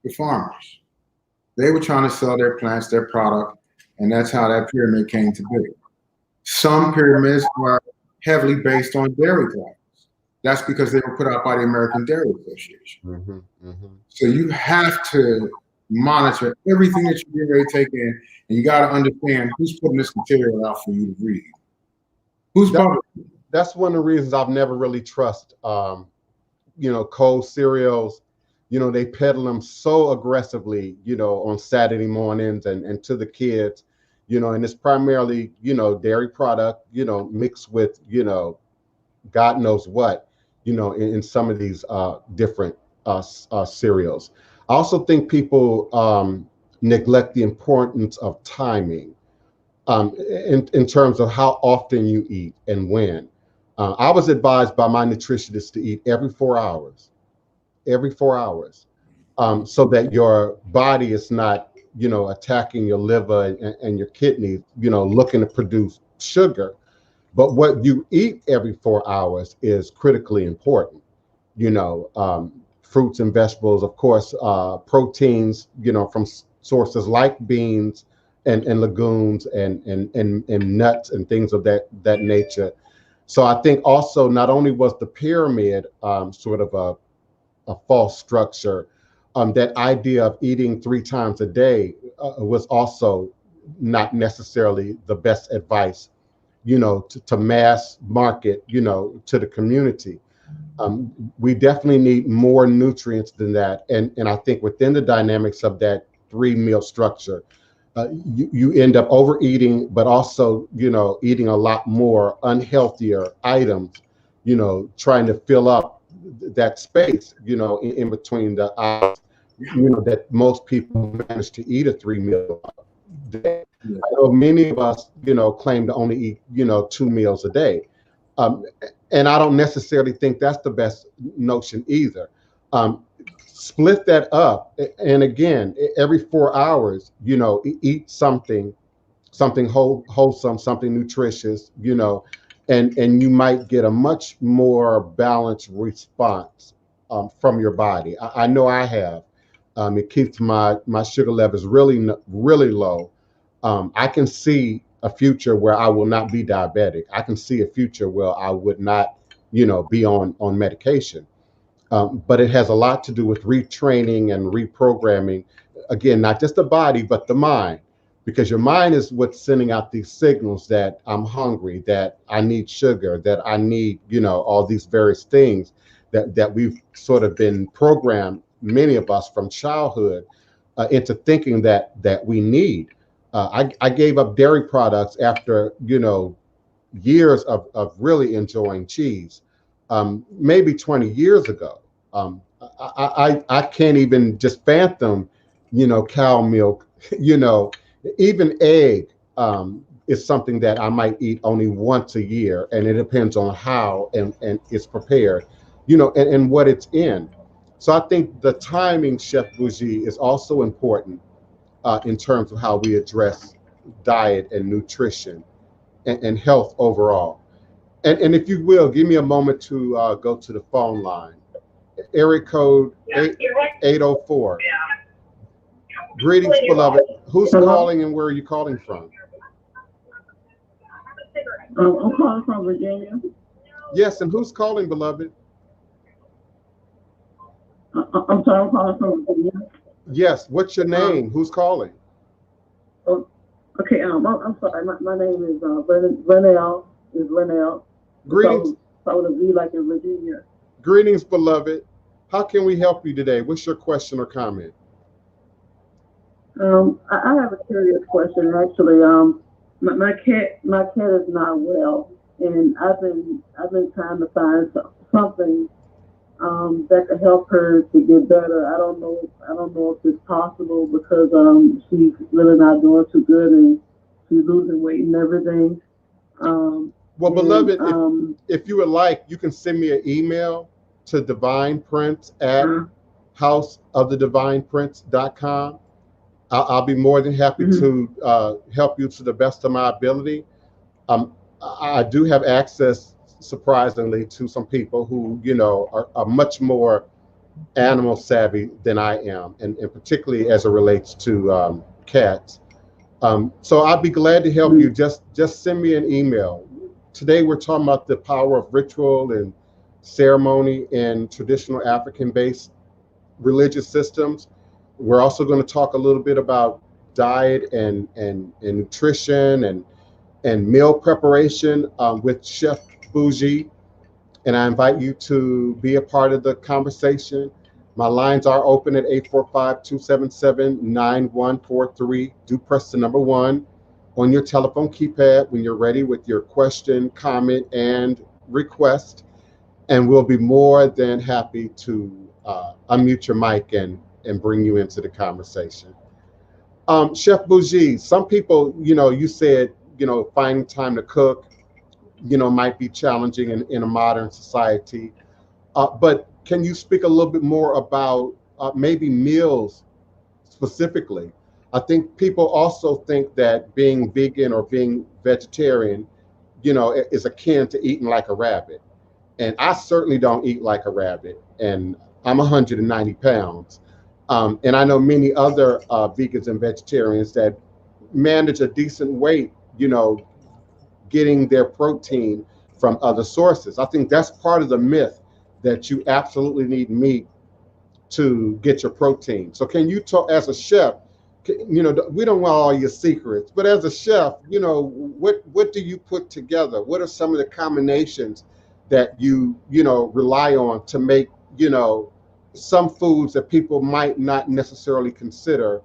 the farmers. They were trying to sell their plants, their product, and that's how that pyramid came to be. Some pyramids are heavily based on dairy products. That's because they were put out by the American Dairy Association. Mm-hmm, mm-hmm. So you have to monitor everything that you're ready to take in, and you got to understand who's putting this material out for you to read. That's one of the reasons I've never really trust, cold cereals. They peddle them so aggressively, on Saturday mornings and to the kids, and it's primarily, dairy product, mixed with, God knows what, in some of these different cereals. I also think people neglect the importance of timing in terms of how often you eat and when. I was advised by my nutritionist to eat every 4 hours, so that your body is not, attacking your liver and your kidneys, looking to produce sugar. But what you eat every 4 hours is critically important. Fruits and vegetables, of course, proteins, from sources like beans and legumes and nuts and things of that nature. So I think also not only was the pyramid sort of a false structure, that idea of eating 3 times a day was also not necessarily the best advice, to mass market, to the community. We definitely need more nutrients than that. And I think within the dynamics of that 3-meal structure, you end up overeating, but also, eating a lot more unhealthier items, trying to fill up that space, in between the hours, that most people manage to eat a 3-meal day. I know many of us, claim to only eat, 2 meals a day. And I don't necessarily think that's the best notion either. Split that up, and again, every 4 hours, eat something wholesome, something nutritious, and you might get a much more balanced response from your body. I know I have. It keeps my sugar levels really, really low. I can see a future where I will not be diabetic. I can see a future where I would not, be on medication. But it has a lot to do with retraining and reprogramming. Again, not just the body, but the mind, because your mind is what's sending out these signals that I'm hungry, that I need sugar, that I need, all these various things that we've sort of been programmed, many of us from childhood, into thinking that we need. I gave up dairy products after, years of really enjoying cheese, maybe 20 years ago. I can't even just fathom, cow milk, even egg is something that I might eat only once a year, and it depends on how and it's prepared, and what it's in. So I think the timing, Chef Bougie, is also important in terms of how we address diet and nutrition and health overall. And if you will, give me a moment to go to the phone line. Area code 804. Greetings, beloved. Who's calling and where are you calling from? I'm calling from Virginia. Yes, and who's calling, beloved? I'm sorry, I'm calling from Virginia. Yes, what's your name? Who's calling? Oh, okay, I'm sorry. My name is Linnell. Is Linnell. Greetings. So I would be like in Virginia. Greetings, beloved. How can we help you today? What's your question or comment? I have a curious question actually. My cat is not well, and I've been trying to find something that could help her to get better. I don't know if it's possible because she's really not doing too good and she's losing weight and everything. Well, beloved, if you would like, you can send me an email to DivinePrince at houseofthedivineprince.com. I'll be more than happy to help you to the best of my ability. I do have access, surprisingly, to some people who, are much more animal savvy than I am, and particularly as it relates to cats. So I'll be glad to help you. Just send me an email. Today we're talking about the power of ritual and ceremony in traditional African-based religious systems. We're also going to talk a little bit about diet and nutrition and meal preparation with Chef Bougie. And I invite you to be a part of the conversation. My lines are open at 845-277-9143. Do press the number 1 on your telephone keypad when you're ready with your question, comment, and request. And we'll be more than happy to unmute your mic and bring you into the conversation. Chef Bougie, some people, you said, finding time to cook, might be challenging in a modern society. But can you speak a little bit more about maybe meals specifically? I think people also think that being vegan or being vegetarian, is akin to eating like a rabbit. And I certainly don't eat like a rabbit. And I'm 190 pounds. And I know many other vegans and vegetarians that manage a decent weight, getting their protein from other sources. I think that's part of the myth, that you absolutely need meat to get your protein. So can you talk, as a chef, we don't want all your secrets, but as a chef, what do you put together? What are some of the combinations that you rely on to make, some foods that people might not necessarily consider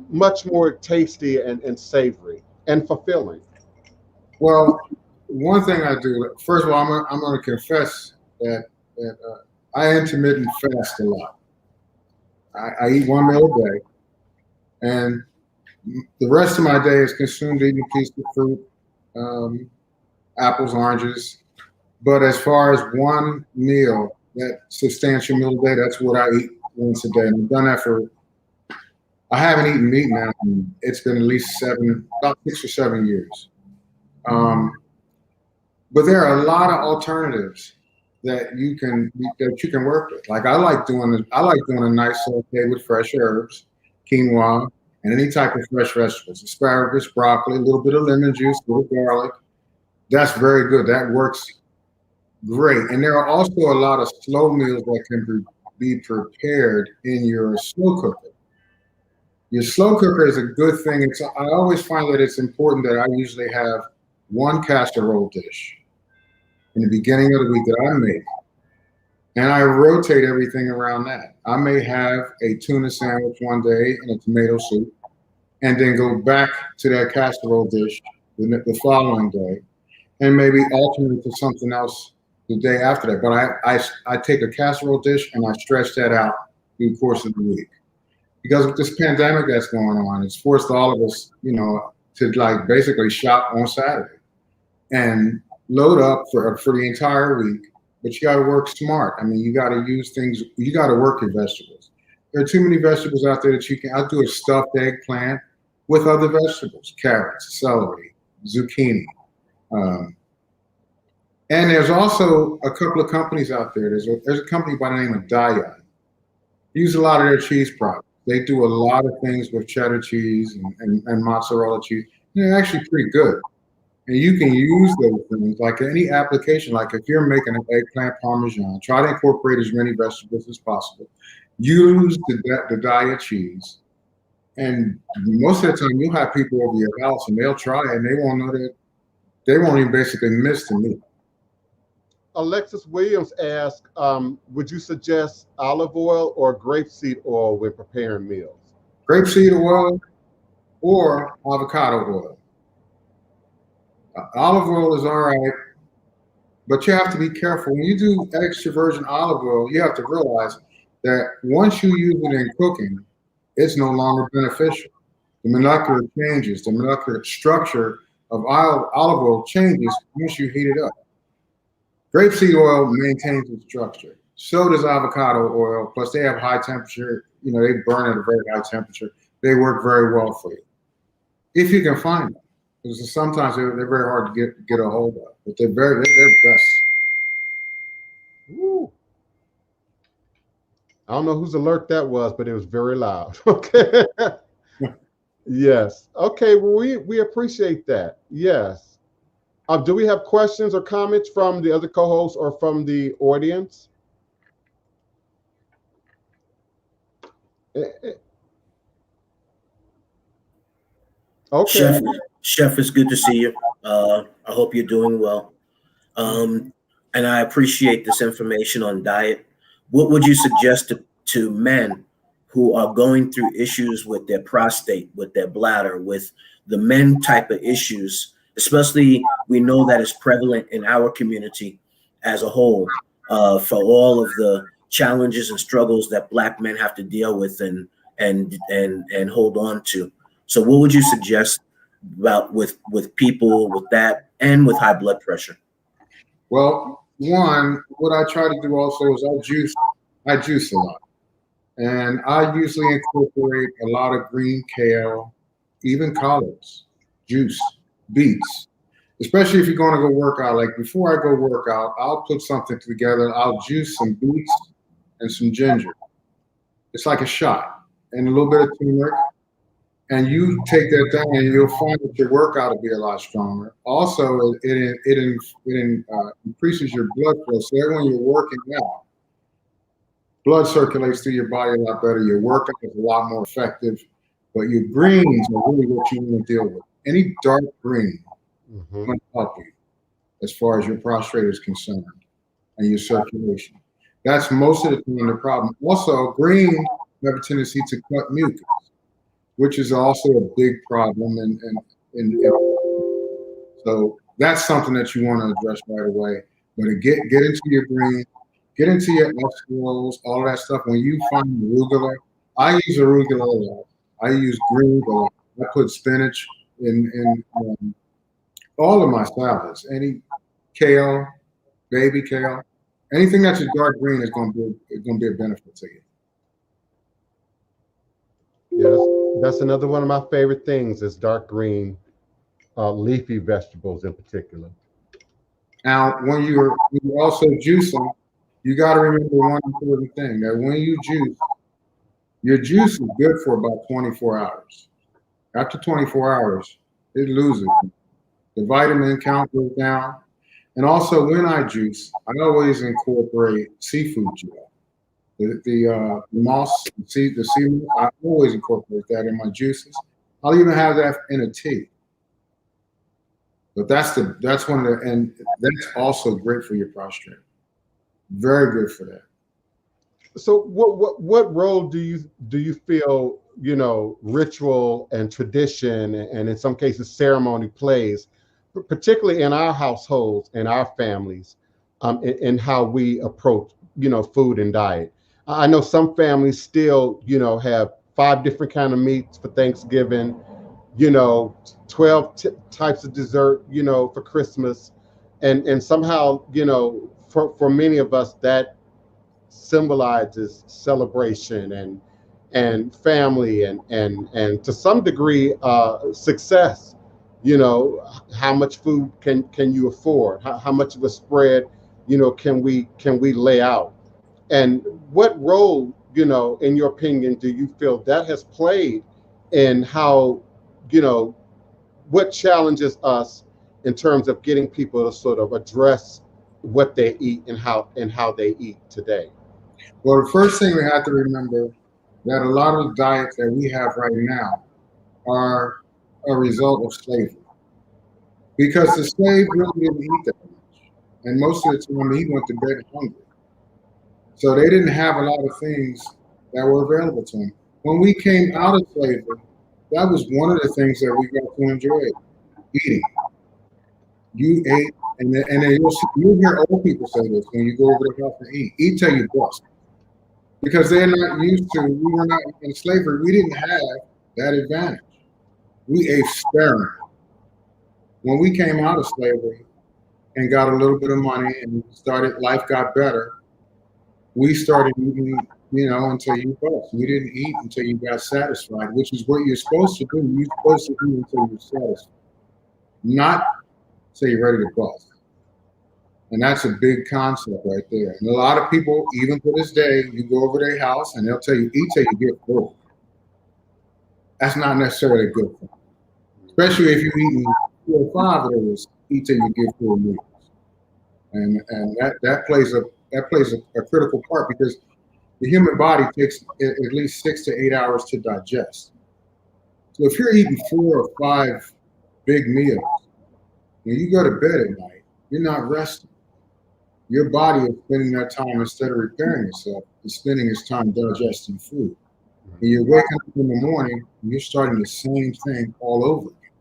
much more tasty and savory and fulfilling? Well, one thing I do, first of all, I'm going to confess that I intermittent fast a lot. I eat one meal a day, and the rest of my day is consumed eating a piece of fruit, apples, oranges. But as far as one meal, that substantial meal a day, that's what I eat once a day. And I've done that I haven't eaten meat now. It's been at least about 6 or 7 years. But there are a lot of alternatives that you can work with. Like I like doing a nice sauté with fresh herbs, quinoa, and any type of fresh vegetables, asparagus, broccoli, a little bit of lemon juice, a little garlic. That's very good. That works great. And there are also a lot of slow meals that can be prepared in your slow cooker. Your slow cooker is a good thing. I always find that it's important that I usually have one casserole dish in the beginning of the week that I make. And I rotate everything around that. I may have a tuna sandwich one day and a tomato soup, and then go back to that casserole dish the following day, and maybe alternate to something else the day after that. But I take a casserole dish and I stretch that out through the course of the week. Because with this pandemic that's going on, it's forced all of us, to like basically shop on Saturday and load up for the entire week. But you got to work smart. I mean, you got to use things. You got to work your vegetables. There are too many vegetables out there that you can. I'll do a stuffed eggplant with other vegetables: carrots, celery, zucchini. And there's also a couple of companies out there. There's a company by the name of Diane. Use a lot of their cheese products. They do a lot of things with cheddar cheese and mozzarella cheese. They're actually pretty good. And you can use those things like any application. Like if you're making an eggplant parmesan, try to incorporate as many vegetables as possible. Use the diet cheese. And most of the time you'll have people over your house and they'll try it and they won't know that they won't even basically miss the meat. Alexis Williams asked, would you suggest olive oil or grapeseed oil when preparing meals? Grapeseed oil or avocado oil. Olive oil is all right, but you have to be careful. When you do extra virgin olive oil, you have to realize that once you use it in cooking, it's no longer beneficial. The molecular changes, the molecular structure of olive oil changes once you heat it up. Grapeseed oil maintains its structure. So does avocado oil. Plus, they have high temperature. They burn at a very high temperature. They work very well for you, if you can find them. Because sometimes they're very hard to get a hold of, but they're best. Woo. I don't know whose alert that was, but it was very loud. Okay. Yes. Okay. Well, we appreciate that. Yes. Do we have questions or comments from the other co-hosts or from the audience? Okay. Chef, it's good to see you. I hope you're doing well. And I appreciate this information on diet. What would you suggest to men who are going through issues with their prostate, with their bladder, with the men type of issues? Especially, we know that it's prevalent in our community as a whole, for all of the challenges and struggles that Black men have to deal with and hold on to. So, what would you suggest about with people with that and with high blood pressure? Well, one, what I try to do also is I juice a lot, and I usually incorporate a lot of green kale, even collards, juice. Beets, especially if you're going to go work out. Like before I go work out, I'll put something together. I'll juice some beets and some ginger. It's like a shot and a little bit of turmeric. And you take that down and you'll find that your workout will be a lot stronger. Also, it increases your blood flow. So that when you're working out, blood circulates through your body a lot better. Your workout is a lot more effective. But your greens are really what you want to deal with. Any dark green will help you as far as your prostate is concerned and your circulation. That's most of the time the problem. Also, green have a tendency to cut mucus, which is also a big problem. And so that's something that you want to address right away. But get into your green, get into your escargots, all that stuff. When you find arugula, I use arugula a lot. I use green a lot. I put spinach in all of my salads. Any kale, baby kale, anything that's a dark green is going to be a benefit to you. Yes, that's another one of my favorite things is dark green, leafy vegetables in particular. Now, when you're also juicing, you got to remember one important thing, that when you juice, your juice is good for about 24 hours. After 24 hours, it loses. The vitamin count goes down. And also when I juice, I always incorporate seafood gel. The moss, the sea moss, I always incorporate that in my juices. I'll even have that in a tea. But that's one of the, and that's also great for your prostrate. Very good for that. So what role do you feel, you know, ritual and tradition and in some cases ceremony plays, particularly in our households and our families, in how we approach, you know, food and diet? I know some families still, you know, have 5 different kind of meats for Thanksgiving, you know, 12 types of dessert, you know, for Christmas, and somehow, you know, for many of us that symbolizes celebration and family and to some degree success. You know, how much food can you afford? How much of a spread, you know, can we lay out? And what role, you know, in your opinion, do you feel that has played in how, you know, what challenges us in terms of getting people to sort of address what they eat and how they eat today? Well, the first thing we have to remember that a lot of the diets that we have right now are a result of slavery. Because the slave really didn't eat that much. And most of the time he went to bed hungry. So they didn't have a lot of things that were available to them. When we came out of slavery, that was one of the things that we got to enjoy, eating. You ate, and then you'll hear old people say this when you go over the house and eat till you bust. Because they're not used to, we were not in slavery, we didn't have that advantage. We ate sparingly. When we came out of slavery and got a little bit of money and life got better, we started eating, you know, until you bust. We didn't eat until you got satisfied, which is what you're supposed to do. You're supposed to eat until you're satisfied, not until you're ready to bust. And that's a big concept right there. And a lot of people, even to this day, you go over their house and they'll tell you, eat till you get full. That's not necessarily a good thing. Especially if you're eating 4 or 5 of those, eat till you get full meals. And that plays a critical part, because the human body takes at least 6 to 8 hours to digest. So if you're eating 4 or 5 big meals, when you go to bed at night, you're not resting. Your body is spending that time, instead of repairing itself, it's spending its time digesting food. And you're waking up in the morning and you're starting the same thing all over again.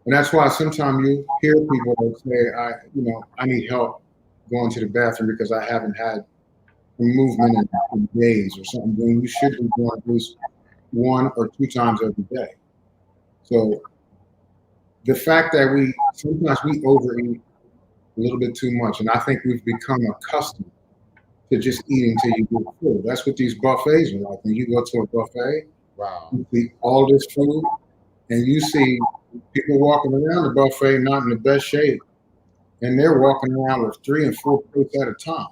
And that's why sometimes you hear people that say, I need help going to the bathroom because I haven't had movement in days or something. Then you should be going at least 1 or 2 times every day. So the fact that sometimes we overeat a little bit too much, and I think we've become accustomed to just eating till you get full. That's what these buffets are like. When you go to a buffet, Wow, you see all this food, and you see people walking around the buffet not in the best shape, and they're walking around with 3 and 4 plates at a time.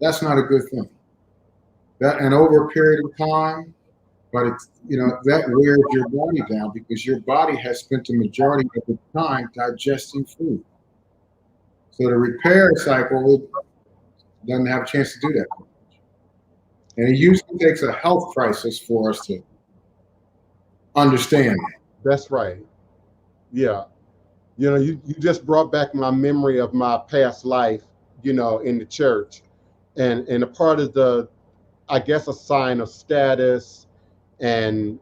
That's not a good thing. And over a period of time, but that wears your body down, because your body has spent the majority of the time digesting food. So the repair cycle doesn't have a chance to do that. And it usually takes a health crisis for us to understand that. that's right. Yeah, you just brought back my memory of my past life, in the church, and a part of the, I guess, a sign of status and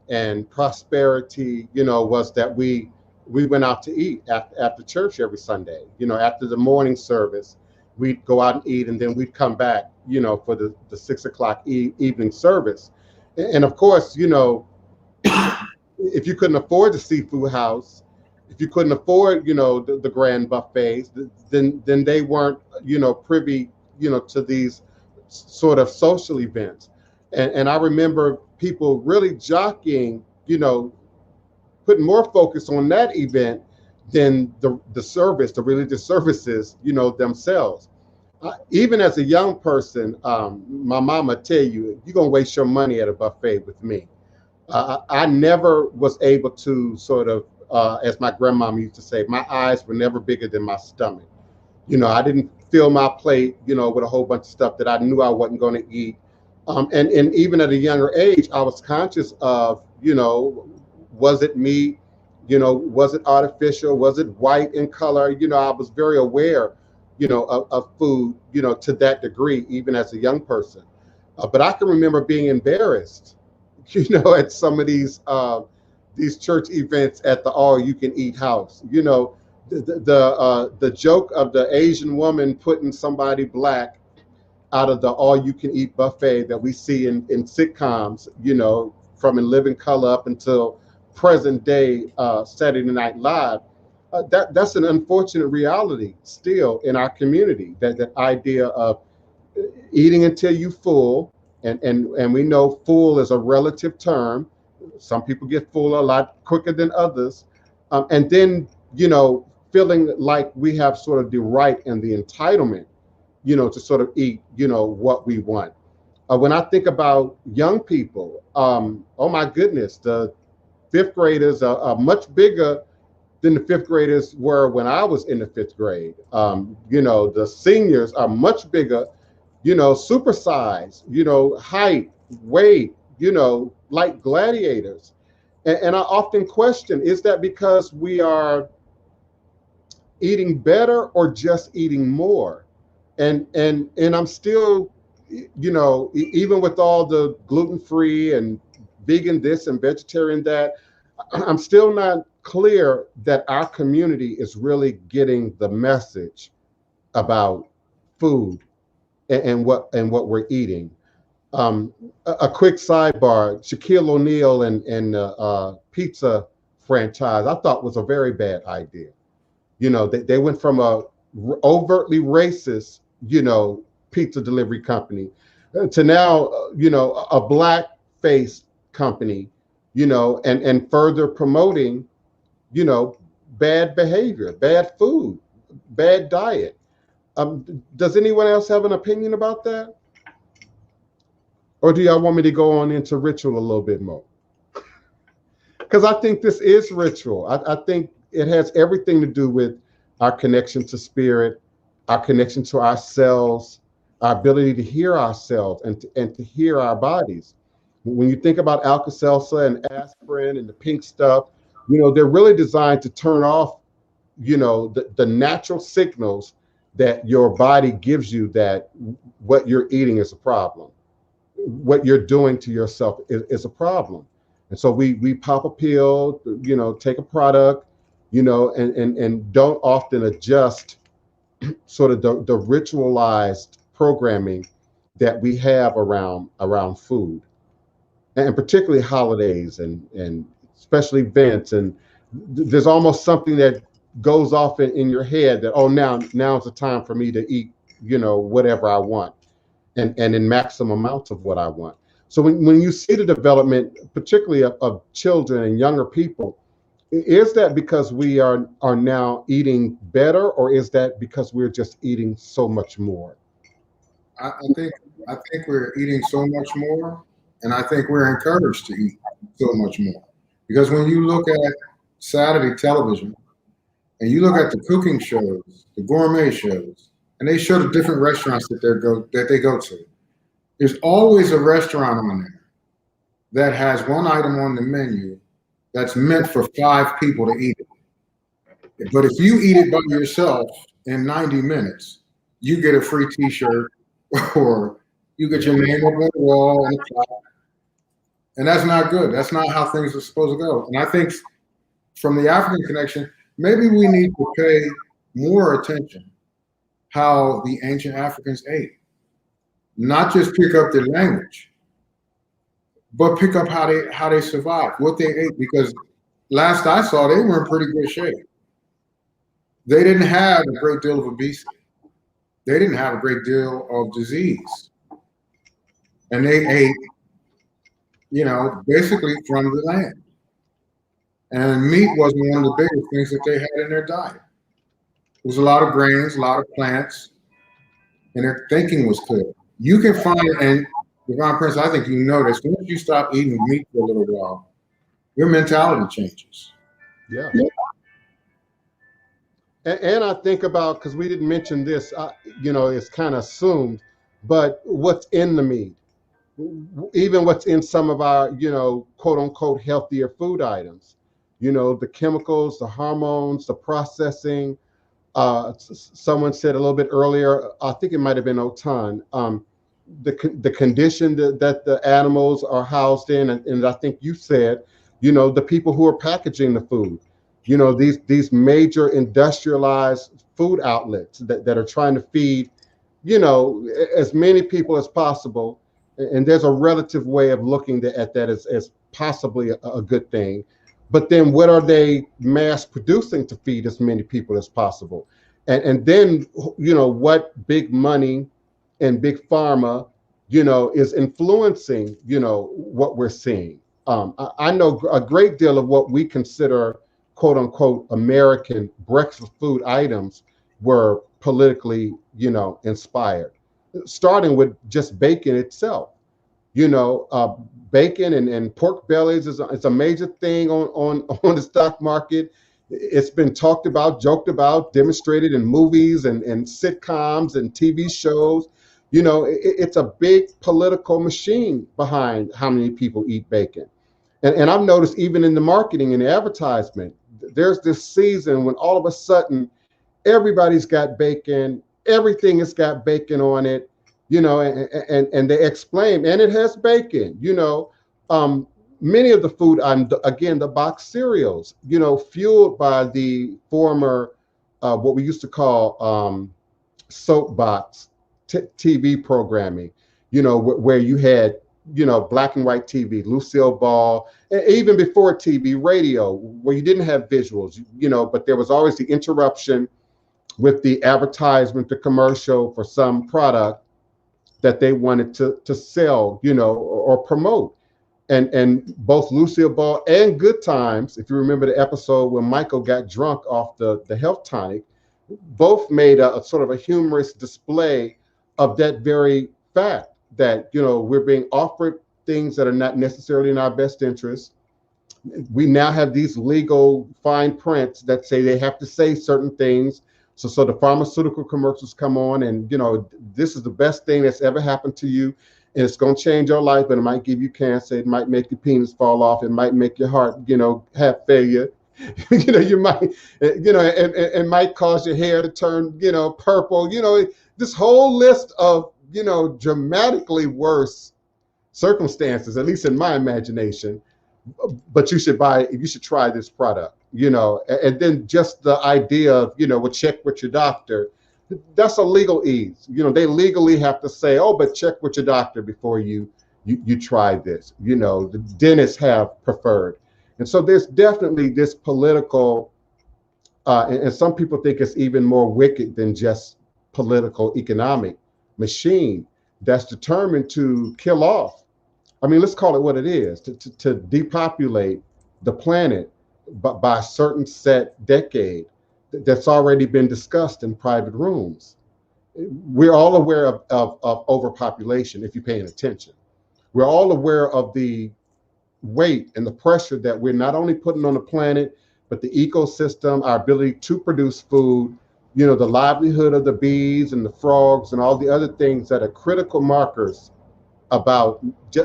prosperity, was that we went out to eat after church every Sunday. After the morning service, we'd go out and eat, and then we'd come back, for the 6 o'clock evening service. And of course, if you couldn't afford the seafood house, if you couldn't afford, the grand buffets, then they weren't, privy, to these sort of social events. And I remember people really jockeying, putting more focus on that event than the service, the religious services, themselves. Even as a young person, my mama tell you, you're gonna waste your money at a buffet with me. I never was able to sort of as my grandmama used to say, my eyes were never bigger than my stomach. I didn't fill my plate, with a whole bunch of stuff that I knew I wasn't going to eat. And even at a younger age, I was conscious of, was it meat? Was it artificial? Was it white in color? I was very aware, of food, to that degree, even as a young person. But I can remember being embarrassed, at some of these church events at the all-you-can-eat house. The joke of the Asian woman putting somebody black out of the all-you-can-eat buffet that we see in sitcoms, from In Living Color up until present day Saturday Night Live. That's an unfortunate reality still in our community, that idea of eating until you full, and we know full is a relative term. Some people get full a lot quicker than others, and then feeling like we have sort of the right and the entitlement, to sort of eat, what we want. When I think about young people, oh my goodness, the fifth graders are much bigger than the fifth graders were when I was in the fifth grade. The seniors are much bigger, supersized, height, weight, like gladiators. And I often question, is that because we are eating better or just eating more? And I'm still, even with all the gluten-free and vegan this and vegetarian that, I'm still not clear that our community is really getting the message about food and what we're eating. A quick sidebar: Shaquille O'Neal and pizza franchise, I thought was a very bad idea. They went from a overtly racist, pizza delivery company to now, a black-faced company, and further promoting, bad behavior, bad food, bad diet. Does anyone else have an opinion about that? Or do y'all want me to go on into ritual a little bit more? Because I think this is ritual. I think it has everything to do with our connection to spirit, our connection to ourselves, our ability to hear ourselves and to hear our bodies. When you think about Alka-Seltzer and aspirin and the pink stuff, they're really designed to turn off, the natural signals that your body gives you that what you're eating is a problem. What you're doing to yourself is a problem. And so we pop a pill, take a product, and don't often adjust sort of the ritualized programming that we have around food, and particularly holidays and special events. And there's almost something that goes off in your head that, oh, now's the time for me to eat, whatever I want, and in maximum amounts of what I want. So when you see the development, particularly of children and younger people, is that because we are now eating better, or is that because we're just eating so much more? I think we're eating so much more, and I think we're encouraged to eat so much more. Because when you look at Saturday television and you look at the cooking shows, the gourmet shows, and they show the different restaurants that they go to, there's always a restaurant on there that has one item on the menu that's meant for 5 people to eat it. But if you eat it by yourself in 90 minutes, you get a free t-shirt or you get your name up on the wall and a plaque. And that's not good. That's not how things are supposed to go. And I think from the African connection, maybe we need to pay more attention how the ancient Africans ate. Not just pick up the language, but pick up how they survived, what they ate, because last I saw, they were in pretty good shape. They didn't have a great deal of obesity. They didn't have a great deal of disease. And they ate, basically from the land. And meat wasn't one of the biggest things that they had in their diet. It was a lot of grains, a lot of plants, and their thinking was clear. You can find, and DivinePrince, I think you know this, once you stop eating meat for a little while, your mentality changes. Yeah. And I think about, because we didn't mention this, it's kind of assumed, but what's in the meat, even what's in some of our, quote unquote, healthier food items, the chemicals, the hormones, the processing. Someone said a little bit earlier, I think it might have been Otun, the condition that the animals are housed in, and I think you said, the people who are packaging the food, these major industrialized food outlets that are trying to feed, as many people as possible. And there's a relative way of looking at that as possibly a good thing. But then what are they mass producing to feed as many people as possible? And then, what big money and big pharma, is influencing, what we're seeing. I know a great deal of what we consider, quote unquote, American breakfast food items were politically, inspired, starting with just bacon itself. Bacon and pork bellies is a major thing on the stock market. It's been talked about, joked about, demonstrated in movies and sitcoms and TV shows. It's a big political machine behind how many people eat bacon. And I've noticed even in the marketing and the advertisement, there's this season when all of a sudden everybody's got bacon, everything has got bacon on it, and they explain, and it has bacon, many of the food, again, the box cereals, fueled by the former, what we used to call soapbox TV programming, where you had, black and white TV, Lucille Ball, and even before TV, radio, where you didn't have visuals, but there was always the interruption with the advertisement, the commercial for some product that they wanted to sell, or promote. And both Lucille Ball and Good Times, if you remember the episode when Michael got drunk off the health tonic, both made a sort of a humorous display of that very fact that, we're being offered things that are not necessarily in our best interest. We now have these legal fine prints that say they have to say certain things. So the pharmaceutical commercials come on and, this is the best thing that's ever happened to you. And it's going to change your life, but it might give you cancer. It might make your penis fall off. It might make your heart, have failure. You might, and might cause your hair to turn, purple. This whole list of, dramatically worse circumstances, at least in my imagination. But you should try this product, and then just the idea of, check with your doctor. That's a legal ease. They legally have to say, oh, but check with your doctor before you try this. The dentists have preferred. And so there's definitely this political, and some people think it's even more wicked than just political economic machine that's determined to kill off. I mean, let's call it what it is, to depopulate the planet by a certain set decade that's already been discussed in private rooms. We're all aware of overpopulation, if you're paying attention. We're all aware of the weight and the pressure that we're not only putting on the planet, but the ecosystem, our ability to produce food, the livelihood of the bees and the frogs and all the other things that are critical markers about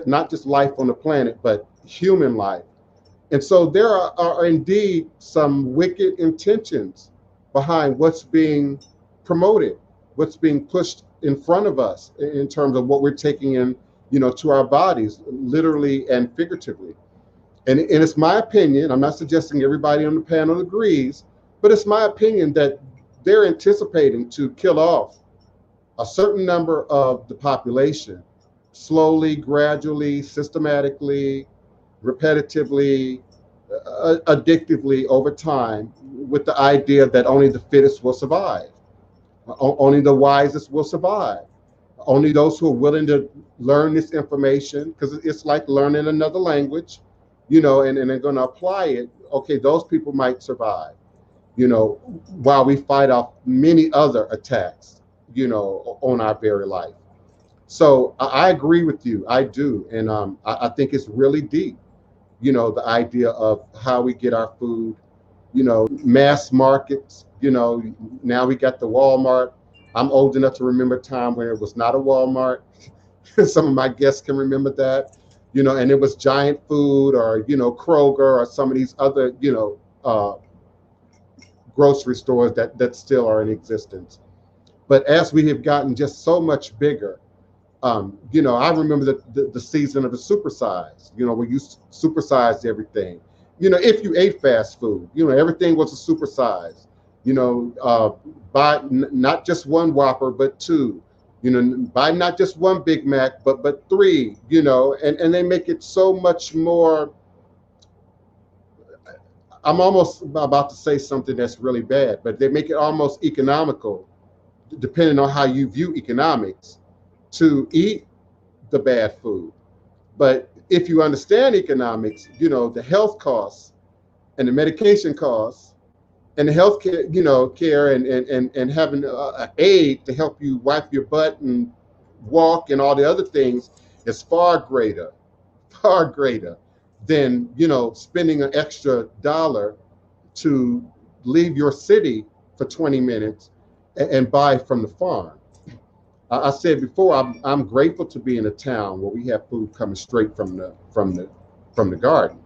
not just life on the planet, but human life. And so there are indeed some wicked intentions behind what's being promoted, what's being pushed in front of us in terms of what we're taking in, to our bodies, literally and figuratively. And it's my opinion, I'm not suggesting everybody on the panel agrees, but it's my opinion that they're anticipating to kill off a certain number of the population slowly, gradually, systematically, repetitively, addictively over time, with the idea that only the fittest will survive, only the wisest will survive, only those who are willing to learn this information, because it's like learning another language, and they're going to apply it. Okay, those people might survive, while we fight off many other attacks, on our very life. So I agree with you. I do. And I think it's really deep, the idea of how we get our food, mass markets. Now we got the Walmart. I'm old enough to remember a time when it was not a Walmart. Some of my guests can remember that, and it was Giant Food or, Kroger or some of these other, grocery stores that still are in existence. But as we have gotten just so much bigger, I remember the season of the supersize, where you supersized everything. If you ate fast food, everything was a supersize. Buy not just one Whopper, but two. Buy not just one Big Mac, but three. And they make it so much more. I'm almost about to say something that's really bad, but they make it almost economical, depending on how you view economics, to eat the bad food. But if you understand economics, the health costs and the medication costs and the health care, care and having an aid to help you wipe your butt and walk and all the other things is far greater than, spending an extra dollar to leave your city for 20 minutes and buy from the farm. I said before, I'm grateful to be in a town where we have food coming straight from the garden,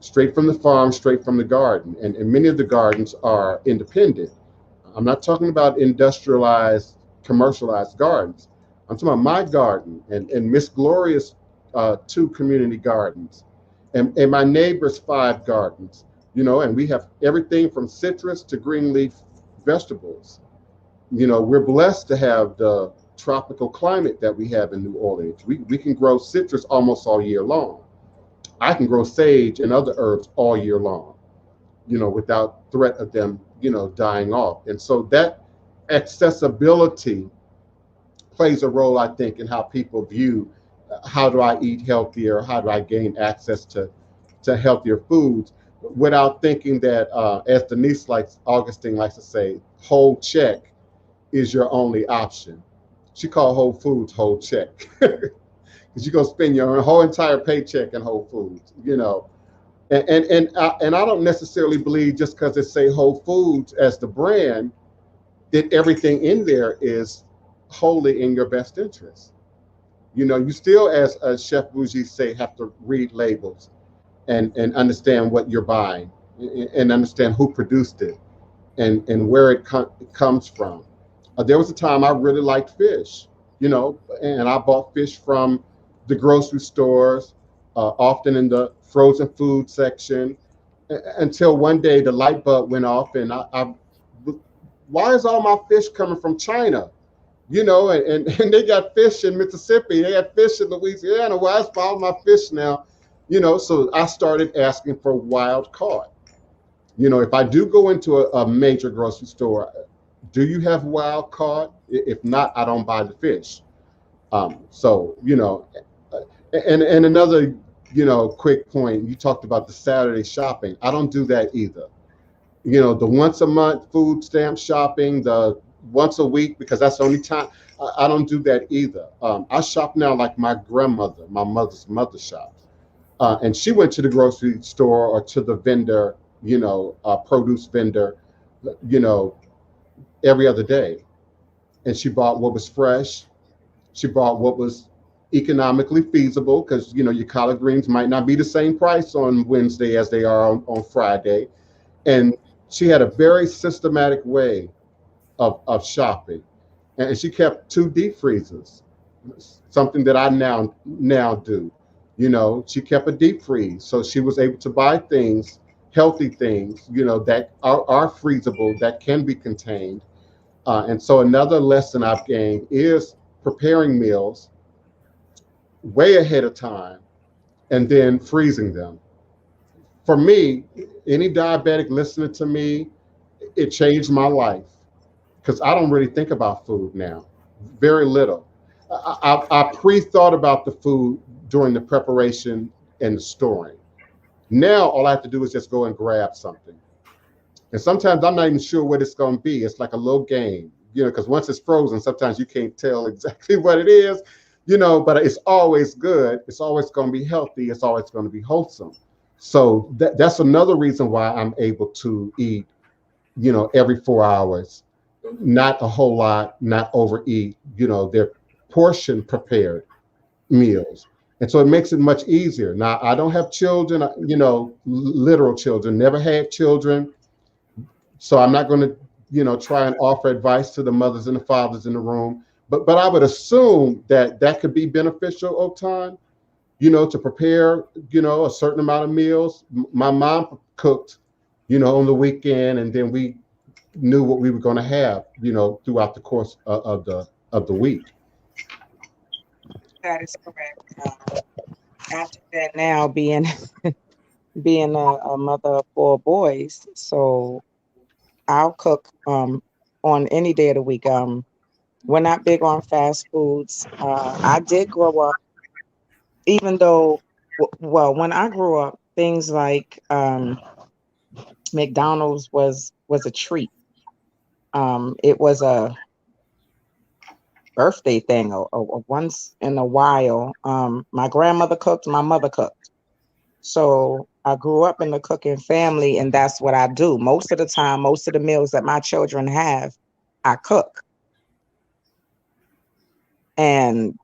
straight from the farm, straight from the garden. And many of the gardens are independent. I'm not talking about industrialized, commercialized gardens. I'm talking about my garden and Miss Gloria's 2 community gardens and my neighbor's 5 gardens, and we have everything from citrus to green leaf vegetables. We're blessed to have the tropical climate that we have in New Orleans. We can grow citrus almost all year long. I can grow sage and other herbs all year long, without threat of them, dying off. And so that accessibility plays a role, I think, in how people view how do I eat healthier, how do I gain access to healthier foods, without thinking that, as Denise Augustine likes to say, whole check is your only option. She called Whole Foods whole check, because you're gonna spend your whole entire paycheck in Whole Foods, And I don't necessarily believe just because it say Whole Foods as the brand that everything in there is wholly in your best interest. You still, as Chef Bougie say, have to read labels and understand what you're buying and understand who produced it and where it comes from. There was a time I really liked fish, and I bought fish from the grocery stores, often in the frozen food section, until one day the light bulb went off and I why is all my fish coming from China? And they got fish in Mississippi, they got fish in Louisiana. Why is all my fish now? So I started asking for wild caught. If I do go into a major grocery store, do you have wild caught? If not, I don't buy the fish. So, and another, quick point, you talked about the Saturday shopping. I don't do that either. The once a month food stamp shopping, the once a week, because that's the only time. I don't do that either. I shop now like my grandmother, my mother's mother shopped. And she went to the grocery store or to the vendor, produce vendor, every other day. And she bought what was fresh. She bought what was economically feasible, because, your collard greens might not be the same price on Wednesday as they are on Friday. And she had a very systematic way of shopping. And she kept 2 deep freezers, something that I now do. She kept a deep freeze. So she was able to buy things, healthy things, that are freezable, that can be contained. And so another lesson I've gained is preparing meals way ahead of time and then freezing them. For me, any diabetic listening to me, it changed my life, because I don't really think about food now, very little. I pre-thought about the food during the preparation and the storing. Now, all I have to do is just go and grab something. And sometimes I'm not even sure what it's going to be. It's like a little game, because once it's frozen, sometimes you can't tell exactly what it is, but it's always good. It's always going to be healthy. It's always going to be wholesome. So that's another reason why I'm able to eat, every 4 hours, not a whole lot, not overeat. They're portion prepared meals. And so it makes it much easier. Now, I don't have children, literal children, never had children. So I'm not going to, try and offer advice to the mothers and the fathers in the room. But I would assume that could be beneficial over time, to prepare, a certain amount of meals. My mom cooked, on the weekend, and then we knew what we were going to have, throughout the course of the week. That is correct. After that, now being being a mother of 4 boys, so I'll cook on any day of the week. We're not big on fast foods. I did grow up, even though, well, when I grew up, things like McDonald's was a treat. It was a birthday thing, or once in a while. My grandmother cooked, my mother cooked. So I grew up in the cooking family, and that's what I do. Most of the time, most of the meals that my children have, I cook. And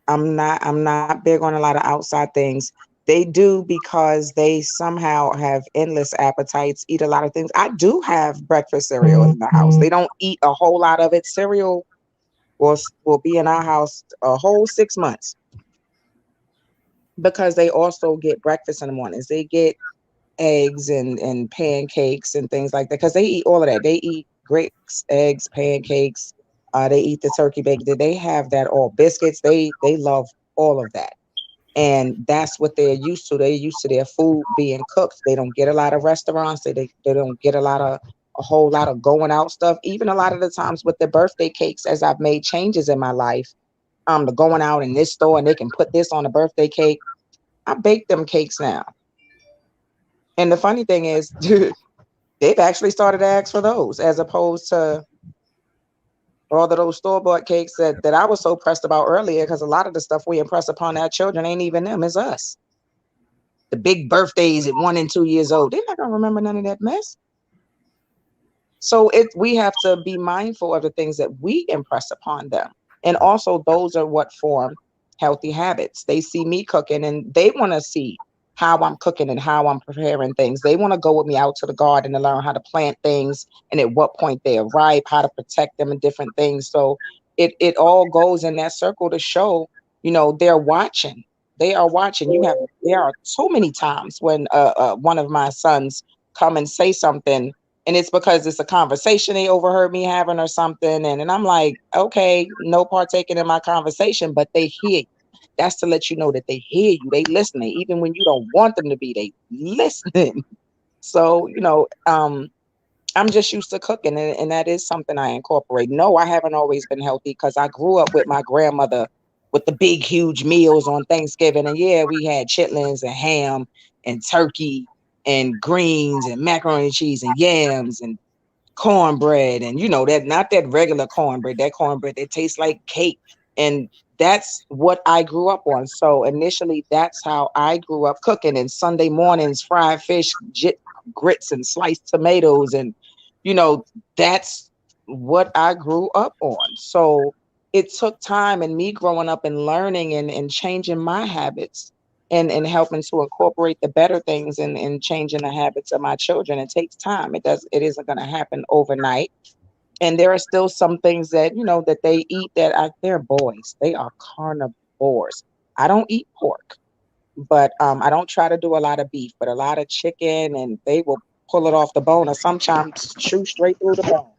I'm not big on a lot of outside things. They do because they somehow have endless appetites, eat a lot of things. I do have breakfast cereal in the house. They don't eat a whole lot of it. Cereal will be in our house a whole 6 months, because they also get breakfast in the mornings. They get eggs and pancakes and things like that, because they eat all of that. They eat grits, eggs, pancakes. They eat the turkey bacon. They have that all. Biscuits. They love all of that. And that's what they're used to. They're used to their food being cooked. They don't get a lot of restaurants. They don't get a whole lot of going out stuff. Even a lot of the times with the birthday cakes, as I've made changes in my life, the going out in this store and they can put this on a birthday cake. I bake them cakes now. And the funny thing is, they've actually started to ask for those, as opposed to all of those store-bought cakes that I was so pressed about earlier, because a lot of the stuff we impress upon our children ain't even them, it's us. The big birthdays at 1 and 2 years old, they're not gonna remember none of that mess. So we have to be mindful of the things that we impress upon them. And also, those are what form healthy habits. They see me cooking and they want to see how I'm cooking and how I'm preparing things. They want to go with me out to the garden and learn how to plant things and at what point they're ripe, how to protect them and different things. So it all goes in that circle to show, they're watching. They are watching. There are so many times when one of my sons come and say something, and it's because it's a conversation they overheard me having or something. And I'm like, okay, no partaking in my conversation, but they hear you. That's to let you know that they hear you. They listening. Even when you don't want them to be, they listening. So, I'm just used to cooking, and that is something I incorporate. No, I haven't always been healthy, because I grew up with my grandmother with the big, huge meals on Thanksgiving. And yeah, we had chitlins and ham and turkey and greens and macaroni and cheese and yams and cornbread, and that, not that regular cornbread, that cornbread that tastes like cake. And that's what I grew up on. So initially, that's how I grew up cooking. And Sunday mornings, fried fish, grits and sliced tomatoes, and that's what I grew up on. So it took time, and me growing up and learning and changing my habits, and helping to incorporate the better things, and changing the habits of my children. It takes time. It isn't going to happen overnight. And there are still some things that, that they eat that they're boys. They are carnivores. I don't eat pork, but I don't try to do a lot of beef, but a lot of chicken, and they will pull it off the bone, or sometimes chew straight through the bone.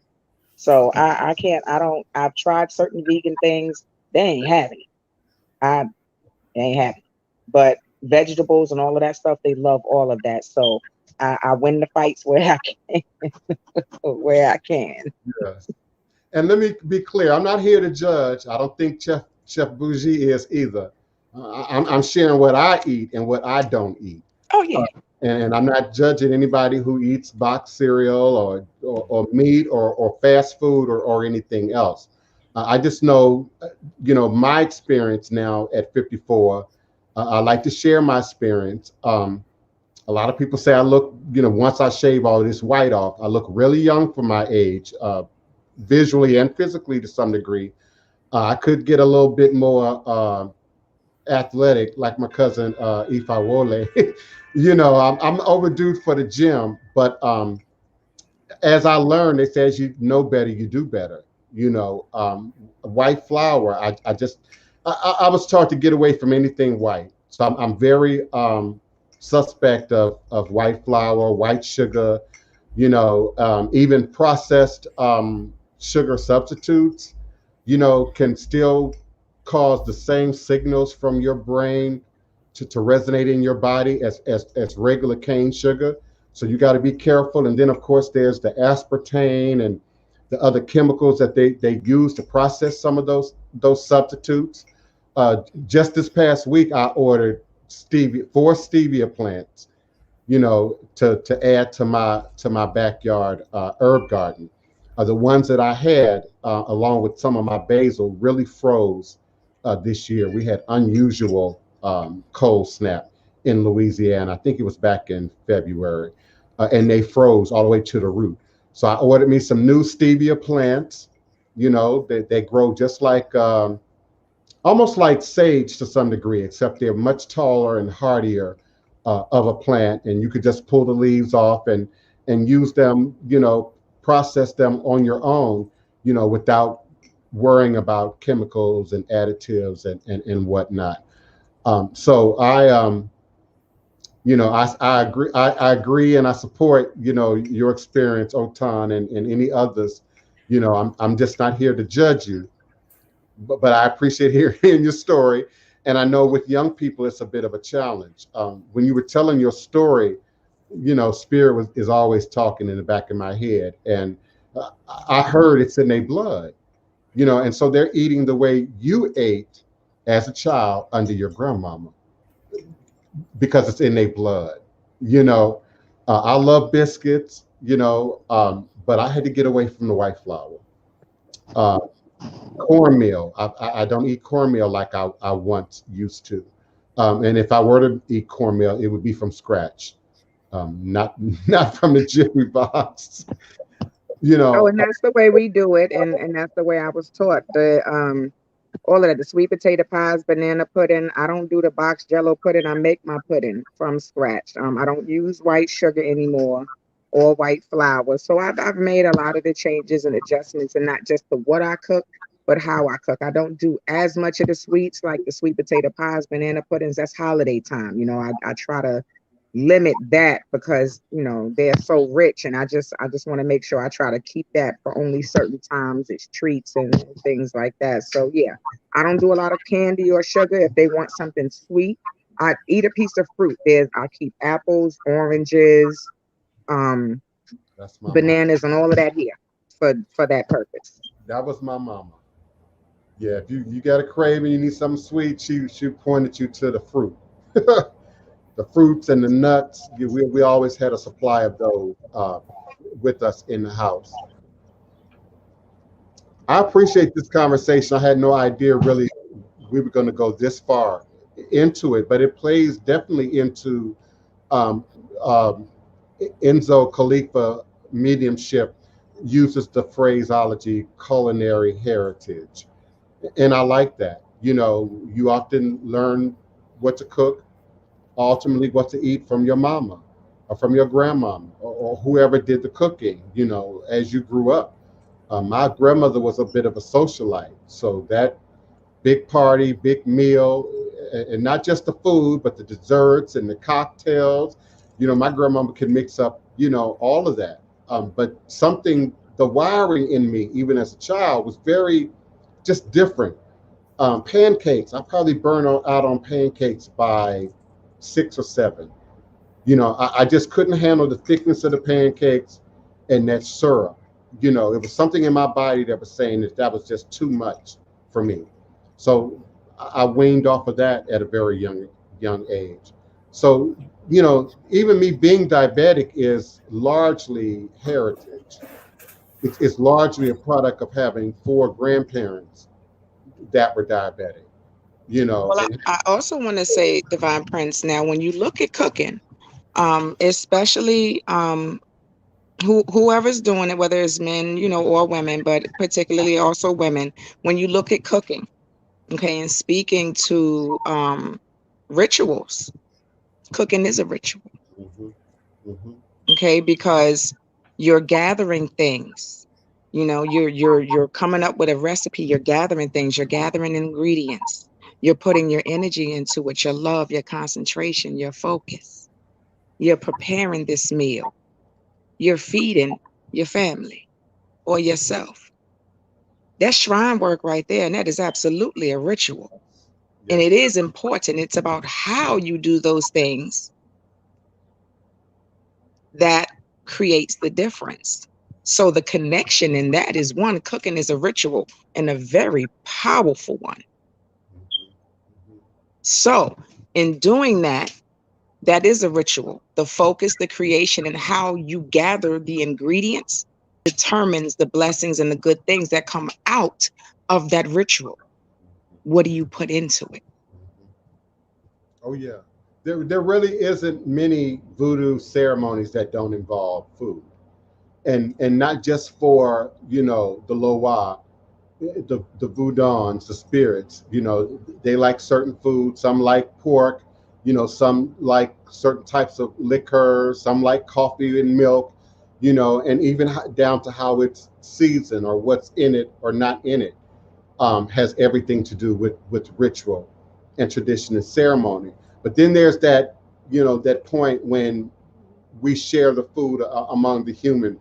So I can't, I've tried certain vegan things. They ain't having it. They ain't having it. But vegetables and all of that stuff, they love all of that. So I win the fights where I can. Where I can. Yes. And let me be clear, I'm not here to judge. I don't think Chef Bougie is either. I'm sharing what I eat and what I don't eat. Oh, yeah. And I'm not judging anybody who eats boxed cereal or meat or fast food or anything else. I just know, my experience now at 54. I like to share my experience. A lot of people say I look, once I shave all this white off, I look really young for my age, visually and physically to some degree. I could get a little bit more athletic, like my cousin Ifawole. I'm overdue for the gym, but as I learned, they say as you know better, you do better. White flour. I was taught to get away from anything white, so I'm very suspect of white flour, white sugar, even processed sugar substitutes, can still cause the same signals from your brain to resonate in your body as regular cane sugar. So you got to be careful. And then, of course, there's the aspartame and the other chemicals that they use to process some of those substitutes. Just this past week, I ordered 4 stevia plants, to add to my backyard herb garden. The ones that I had, along with some of my basil, really froze this year. We had unusual cold snap in Louisiana. I think it was back in February, and they froze all the way to the root. So I ordered me some new stevia plants. They grow just like almost like sage to some degree, except they're much taller and hardier of a plant, and you could just pull the leaves off and use them, process them on your own, without worrying about chemicals and additives and whatnot. So I agree. I agree, and I support, your experience, Otun, and any others. I'm just not here to judge you, but I appreciate hearing your story. And I know with young people, it's a bit of a challenge. When you were telling your story, spirit is always talking in the back of my head, and I heard it's in their blood, and so they're eating the way you ate as a child under your grandmama, because it's in their blood. I love biscuits, but I had to get away from the white flour. Cornmeal, I don't eat cornmeal like I once used to. And if I were to eat cornmeal, it would be from scratch, not from the jittery box. Oh, and that's the way we do it, and that's the way I was taught. All of that, the sweet potato pies, banana pudding. I don't do the box Jello pudding. I make my pudding from scratch. I don't use white sugar anymore or white flour. So I've made a lot of the changes and adjustments, and not just the what I cook, but how I cook. I don't do as much of the sweets like the sweet potato pies, banana puddings. That's holiday time. I try to limit that because they're so rich, and I just want to make sure I try to keep that for only certain times. It's treats and things like that. So yeah, I don't do a lot of candy or sugar. If they want something sweet, I eat a piece of fruit. I keep apples, oranges, bananas, and all of that here for that purpose. That was my mama. Yeah, if you got a craving, you need something sweet, she pointed you to the fruit. The fruits and the nuts, we always had a supply of those with us in the house. I appreciate this conversation. I had no idea really we were going to go this far into it, but it plays definitely into Enzo Khalifa mediumship uses the phraseology culinary heritage. And I like that. You often learn what to cook, ultimately what to eat from your mama or from your grandmama or whoever did the cooking, as you grew up. My grandmother was a bit of a socialite. So that big party, big meal, and not just the food, but the desserts and the cocktails, my grandmama could mix up, all of that. But the wiring in me, even as a child, was very just different. Pancakes, I probably burn out on pancakes by 6 or 7. I just couldn't handle the thickness of the pancakes and that syrup. It was something in my body that was saying that was just too much for me. So I weaned off of that at a very young age. So, even me being diabetic is largely heritage. It's largely a product of having 4 grandparents that were diabetic. Well, I also want to say, DivinePrince, now when you look at cooking, especially whoever's doing it, whether it's men, or women, but particularly also women, when you look at cooking, okay, and speaking to rituals, cooking is a ritual, okay, because you're gathering things. You're coming up with a recipe, you're gathering things, you're gathering ingredients, you're putting your energy into it, your love, your concentration, your focus. You're preparing this meal. You're feeding your family or yourself. That's shrine work right there, and that is absolutely a ritual. And it is important. It's about how you do those things that creates the difference. So the connection in that is one, cooking is a ritual and a very powerful one. So in doing that, that is a ritual. The focus, the creation, and how you gather the ingredients determines the blessings and the good things that come out of that ritual. What do you put into it? Oh yeah. There really isn't many voodoo ceremonies that don't involve food. And not just for, the Loa, the Voodons, the spirits, they like certain food. Some like pork, some like certain types of liquor, some like coffee and milk, and even down to how it's seasoned or what's in it or not in it, has everything to do with ritual and tradition and ceremony. But then there's that, that point when we share the food among the humans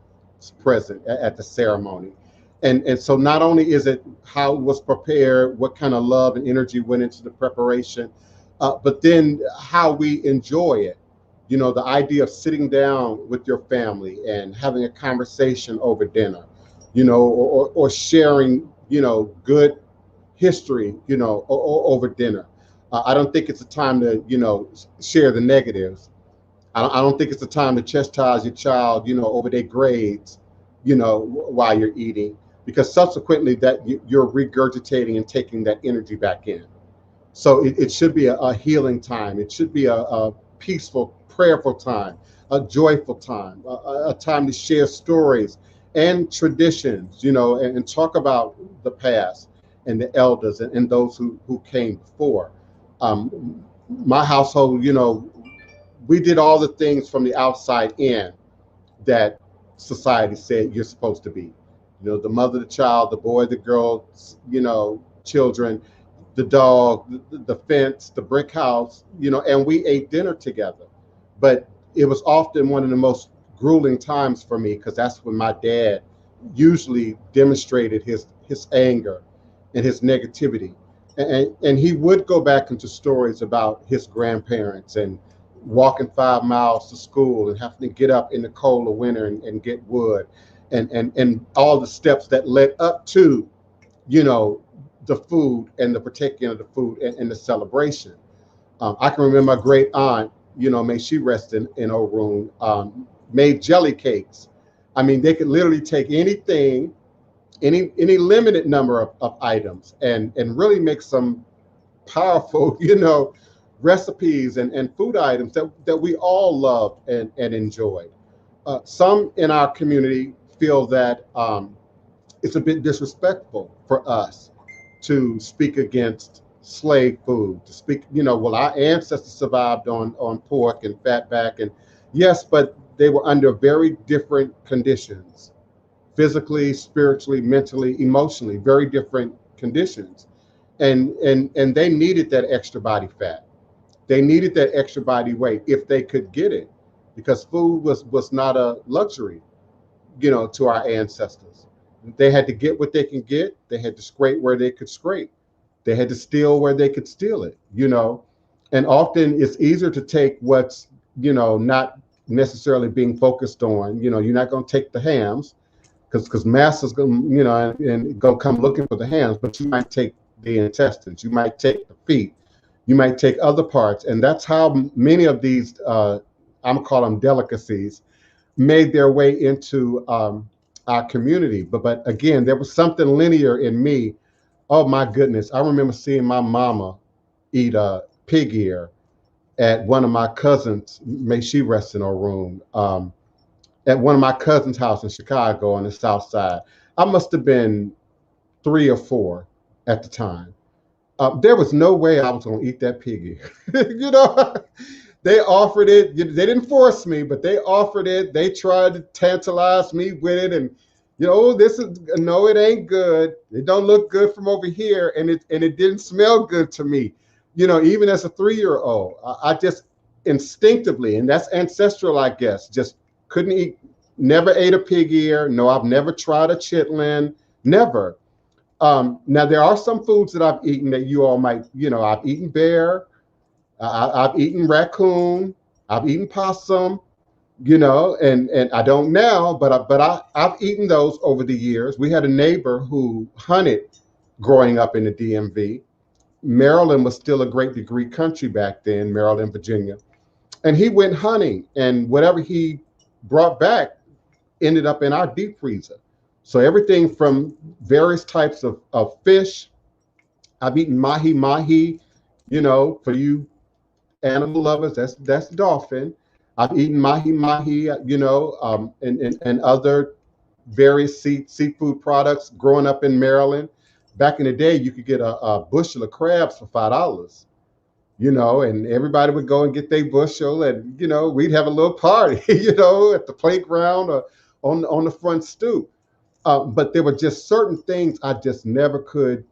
present at the ceremony. And so not only is it how it was prepared, what kind of love and energy went into the preparation, but then how we enjoy it. The idea of sitting down with your family and having a conversation over dinner, or sharing, good history, over dinner. I don't think it's a time to, share the negatives. I don't think it's a time to chastise your child, over their grades, while you're eating, because subsequently that you're regurgitating and taking that energy back in. So it should be a healing time. It should be a peaceful, prayerful time, a joyful time, a time to share stories and traditions, and talk about the past and the elders and those who came before. My household, we did all the things from the outside in that society said you're supposed to be. The mother, the child, the boy, the girl, children, the dog, the fence, the brick house, and we ate dinner together. But it was often one of the most grueling times for me, because that's when my dad usually demonstrated his anger and his negativity. And he would go back into stories about his grandparents and walking 5 miles to school and having to get up in the cold of winter and get wood, and all the steps that led up to, the food and the partaking of the food and the celebration. I can remember my great aunt, may she rest in Orun, made jelly cakes. I mean, they could literally take anything, any limited number of items, and really make some powerful, recipes and food items that we all loved and enjoyed. Some in our community feel that it's a bit disrespectful for us to speak against slave food, to speak, well, our ancestors survived on pork and fatback, and yes, but they were under very different conditions, physically, spiritually, mentally, emotionally, very different conditions. And they needed that extra body fat. They needed that extra body weight if they could get it, because food was not a luxury, to our ancestors. They had to get what they can get. They had to scrape where they could scrape. They had to steal where they could steal it, And often it's easier to take what's, not necessarily being focused on. You're not going to take the hams, because master's going, and going to come looking for the hams, but you might take the intestines, you might take the feet, you might take other parts. And that's how many of these, I'm calling them delicacies, made their way into our community. But again, there was something linear in me. Oh my goodness. I remember seeing my mama eat a pig ear at one of my cousins, may she rest in her room, at one of my cousin's house in Chicago on the South Side. I must have been 3 or 4 at the time. There was no way I was going to eat that pig ear. You know, they offered it. They didn't force me, but they offered it. They tried to tantalize me with it, and this is no, it ain't good. It don't look good from over here, and it didn't smell good to me. Even as a 3-year-old, I just instinctively, and that's ancestral, I guess, just couldn't eat. Never ate a pig ear. No, I've never tried a chitlin. Never. Now there are some foods that I've eaten that you all might, I've eaten bear, I've eaten raccoon, I've eaten possum, and I don't now, but I've eaten those over the years. We had a neighbor who hunted growing up in the DMV. Maryland was still a great degree country back then, Maryland, Virginia. And he went hunting, and whatever he brought back ended up in our deep freezer. So everything from various types of fish. I've eaten mahi, for you animal lovers, that's dolphin. I've eaten mahi, and other various seafood products growing up in Maryland. Back in the day, you could get a bushel of crabs for $5, and everybody would go and get their bushel, and, we'd have a little party, at the playground or on the front stoop. But there were just certain things I just never could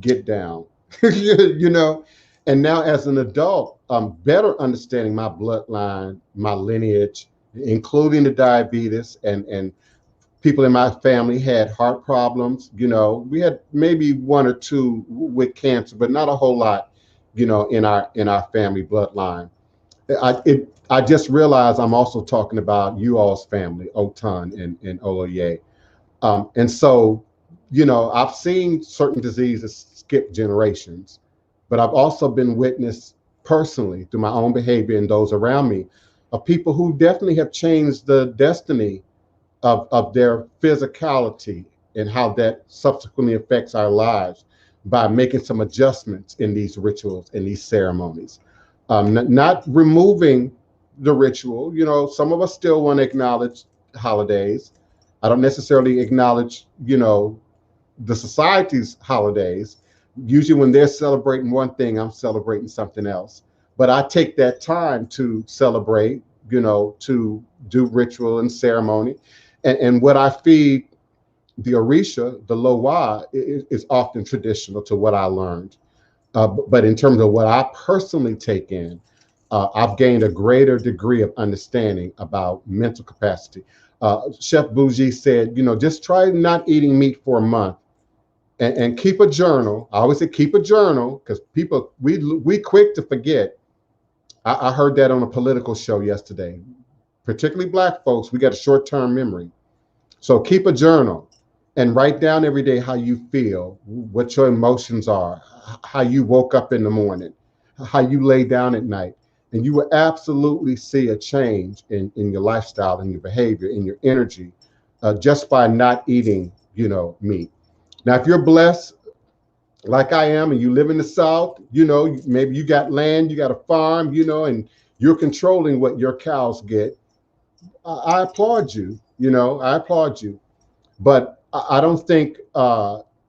get down, And now as an adult, better understanding my bloodline, my lineage, including the diabetes, and people in my family had heart problems. We had maybe 1 or 2 with cancer, but not a whole lot, in our family bloodline. I just realized I'm also talking about you all's family, Otun and Oloye. And so, I've seen certain diseases skip generations, but I've also been witness personally through my own behavior and those around me of people who definitely have changed the destiny of their physicality and how that subsequently affects our lives by making some adjustments in these rituals and these ceremonies. Not removing the ritual. Some of us still want to acknowledge holidays. I don't necessarily acknowledge, the society's holidays. Usually when they're celebrating one thing, I'm celebrating something else. But I take that time to celebrate, to do ritual and ceremony. And what I feed the Orisha, the Lowa, is often traditional to what I learned. But in terms of what I personally take in, I've gained a greater degree of understanding about mental capacity. Chef Bougie said, just try not eating meat for a month and keep a journal. I always say keep a journal, because people, we quick to forget. I heard that on a political show yesterday. Particularly Black folks, we got a short-term memory. So keep a journal and write down every day how you feel, what your emotions are, how you woke up in the morning, how you lay down at night. And you will absolutely see a change in your lifestyle, in your behavior, in your energy, just by not eating, meat. Now, if you're blessed, like I am, and you live in the South, maybe you got land, you got a farm, and you're controlling what your cows get. I applaud you, I applaud you. But I don't think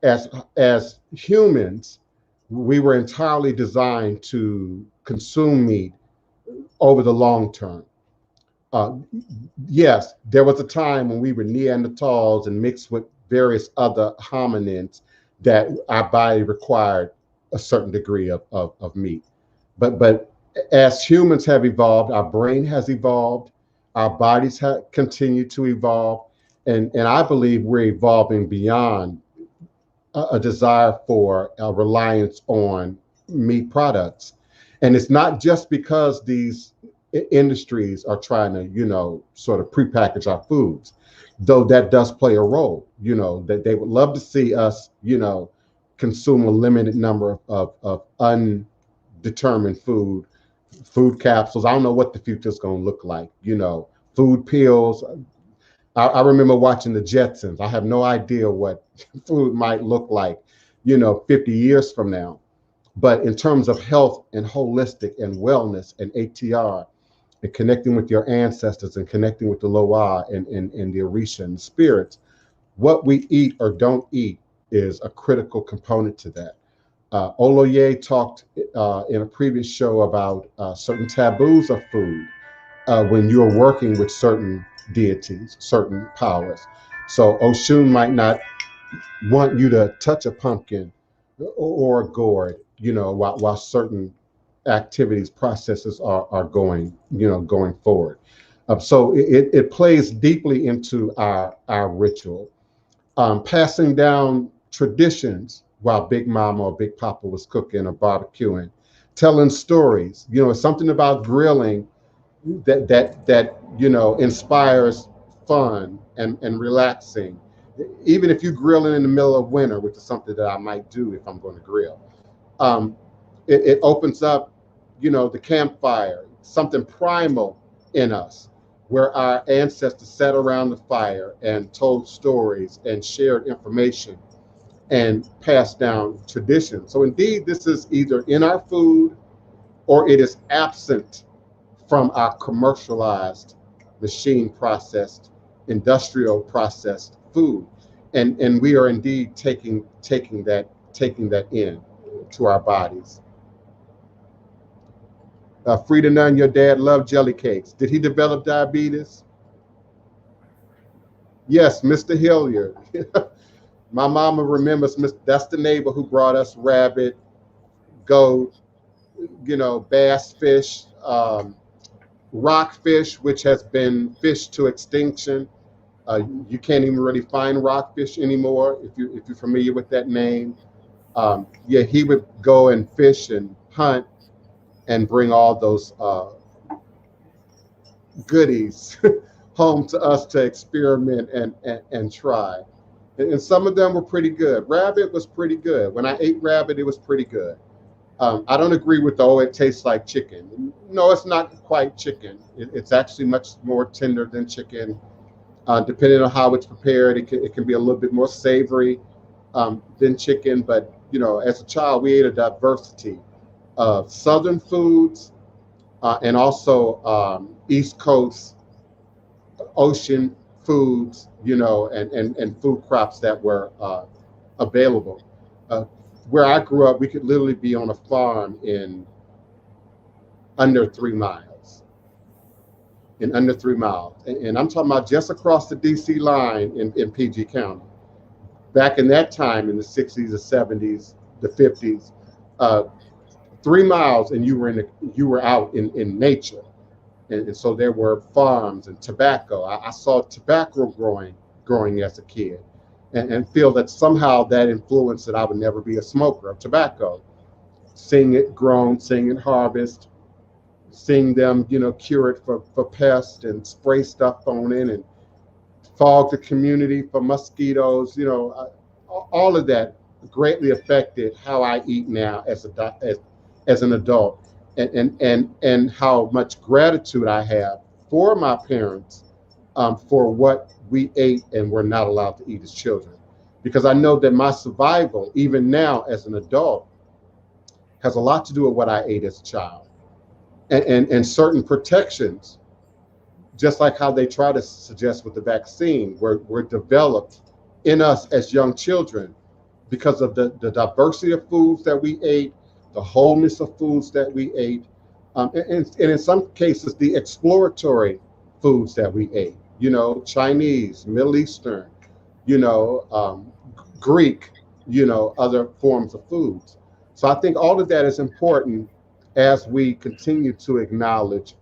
as humans, we were entirely designed to consume meat over the long term. Yes, there was a time when we were Neanderthals and mixed with various other hominins that our body required a certain degree of meat. But as humans have evolved, our brain has evolved, our bodies have continued to evolve, and I believe we're evolving beyond a desire for a reliance on meat products. And it's not just because these industries are trying to, sort of prepackage our foods, though that does play a role, that they would love to see us, consume a limited number of undetermined food capsules. I don't know what the future is going to look like, food pills. I remember watching the Jetsons. I have no idea what food might look like, 50 years from now. But in terms of health and holistic and wellness and ATR and connecting with your ancestors and connecting with the Loa and the Orisha and the spirits, what we eat or don't eat is a critical component to that. Oloye talked in a previous show about certain taboos of food when you're working with certain deities, certain powers. So Oshun might not want you to touch a pumpkin or a gourd, while certain activities, processes are going, going forward. So it plays deeply into our ritual. Passing down traditions while Big Mama or Big Papa was cooking or barbecuing, telling stories. It's something about grilling that inspires fun and relaxing. Even if you're grilling in the middle of winter, which is something that I might do if I'm going to grill, it opens up, the campfire, something primal in us, where our ancestors sat around the fire and told stories and shared information and passed down tradition. So indeed, this is either in our food or it is absent from our commercialized, machine processed, industrial processed food. And we are indeed taking that in to our bodies. Frida Nunn, your dad loved jelly cakes. Did he develop diabetes? Yes, Mr. Hilliard. My mama remembers, that's the neighbor who brought us rabbit, goat, bass fish, rockfish, which has been fished to extinction. You can't even really find rockfish anymore if you're familiar with that name. Yeah, he would go and fish and hunt and bring all those goodies home to us to experiment and try. And some of them were pretty good. Rabbit was pretty good. When I ate rabbit, it was pretty good. I don't agree with it tastes like chicken. No, it's not quite chicken. It's actually much more tender than chicken. Depending on how it's prepared, it can be a little bit more savory than chicken. But, as a child, we ate a diversity of Southern foods and also East Coast ocean foods, and food crops that were available. Where I grew up, we could literally be on a farm in under 3 miles. And I'm talking about just across the DC line in PG County. Back in that time, in the 60s, the 70s, the 50s, 3 miles and you were out in nature. And so there were farms and tobacco. I saw tobacco growing as a kid, and feel that somehow that influenced that I would never be a smoker of tobacco. Seeing it grown, seeing it harvest, seeing them, cure it for pests and spray stuff on it and fog the community for mosquitoes, all of that greatly affected how I eat now as an adult. And how much gratitude I have for my parents for what we ate and were not allowed to eat as children. Because I know that my survival, even now as an adult, has a lot to do with what I ate as a child. And certain protections, just like how they try to suggest with the vaccine, were developed in us as young children because of the diversity of foods that we ate, the wholeness of foods that we ate, and in some cases, the exploratory foods that we ate, Chinese, Middle Eastern, Greek, other forms of foods. So I think all of that is important as we continue to acknowledge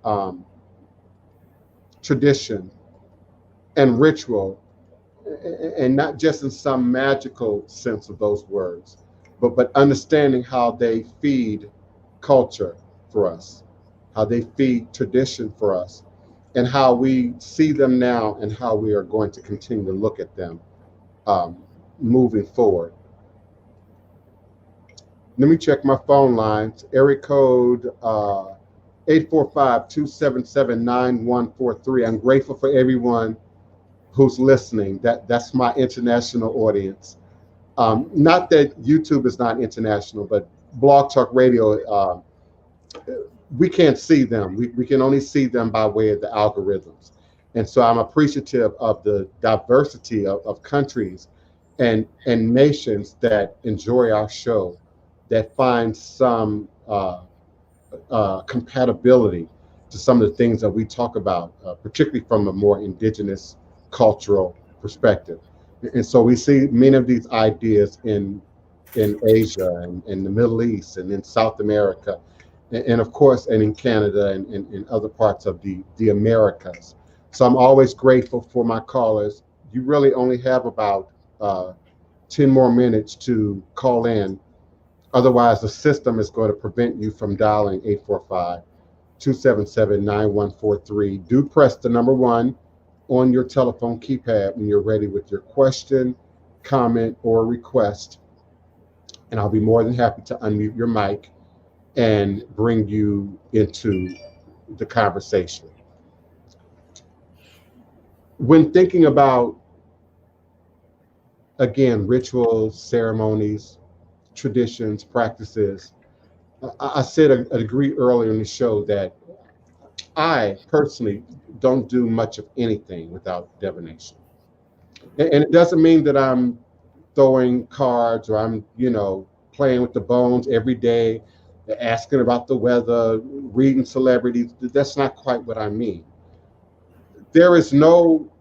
tradition and ritual, and not just in some magical sense of those words, but understanding how they feed culture for us, how they feed tradition for us, and how we see them now and how we are going to continue to look at them moving forward. Let me check my phone lines. Area code 845-277-9143. I'm grateful for everyone who's listening. That's my international audience. Not that YouTube is not international, but Blog Talk Radio, we can't see them. We can only see them by way of the algorithms. And so I'm appreciative of the diversity of countries and nations that enjoy our show, that find some compatibility to some of the things that we talk about, particularly from a more indigenous cultural perspective. And so we see many of these ideas in Asia and in the Middle East and in South America, and of course, and in Canada and in other parts of the Americas. So I'm always grateful for my callers. You really only have about 10 more minutes to call in. Otherwise, the system is going to prevent you from dialing 845-277-9143. Do press the number 1 on your telephone keypad when you're ready with your question, comment, or request. And I'll be more than happy to unmute your mic and bring you into the conversation. When thinking about, again, rituals, ceremonies, traditions, practices, I said a degree earlier in the show that I personally don't do much of anything without divination. And it doesn't mean that I'm throwing cards or I'm, playing with the bones every day, asking about the weather, reading celebrities. That's not quite what I mean. There is no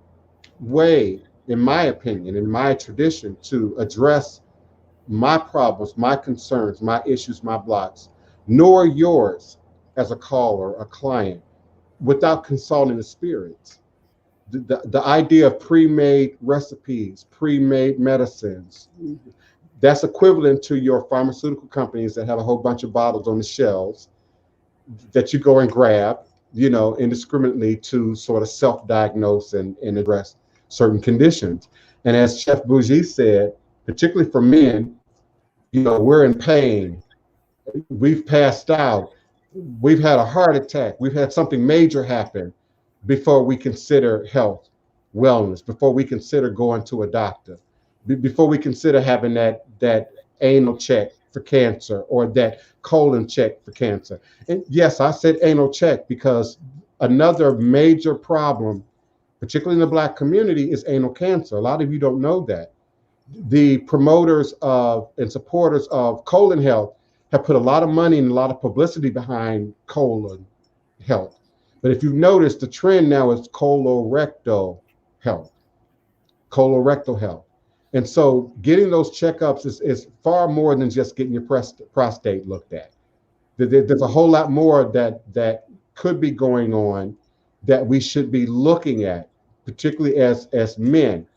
way, in my opinion, in my tradition, to address my problems, my concerns, my issues, my blocks, nor yours as a caller, a client, without consulting the spirits. The idea of pre-made recipes, pre-made medicines, that's equivalent to your pharmaceutical companies that have a whole bunch of bottles on the shelves that you go and grab, indiscriminately to sort of self-diagnose and address certain conditions. And as Chef Bougie said, particularly for men, we're in pain. We've passed out. We've had a heart attack. We've had something major happen before we consider health, wellness, before we consider going to a doctor, before we consider having that anal check for cancer or that colon check for cancer. And yes, I said anal check because another major problem, particularly in the Black community, is anal cancer. A lot of you don't know that. The promoters of and supporters of colon health have put a lot of money and a lot of publicity behind colon health. But if you've noticed, the trend now is colorectal health. And so getting those checkups is far more than just getting your prostate looked at. There's a whole lot more that could be going on that we should be looking at, particularly as men,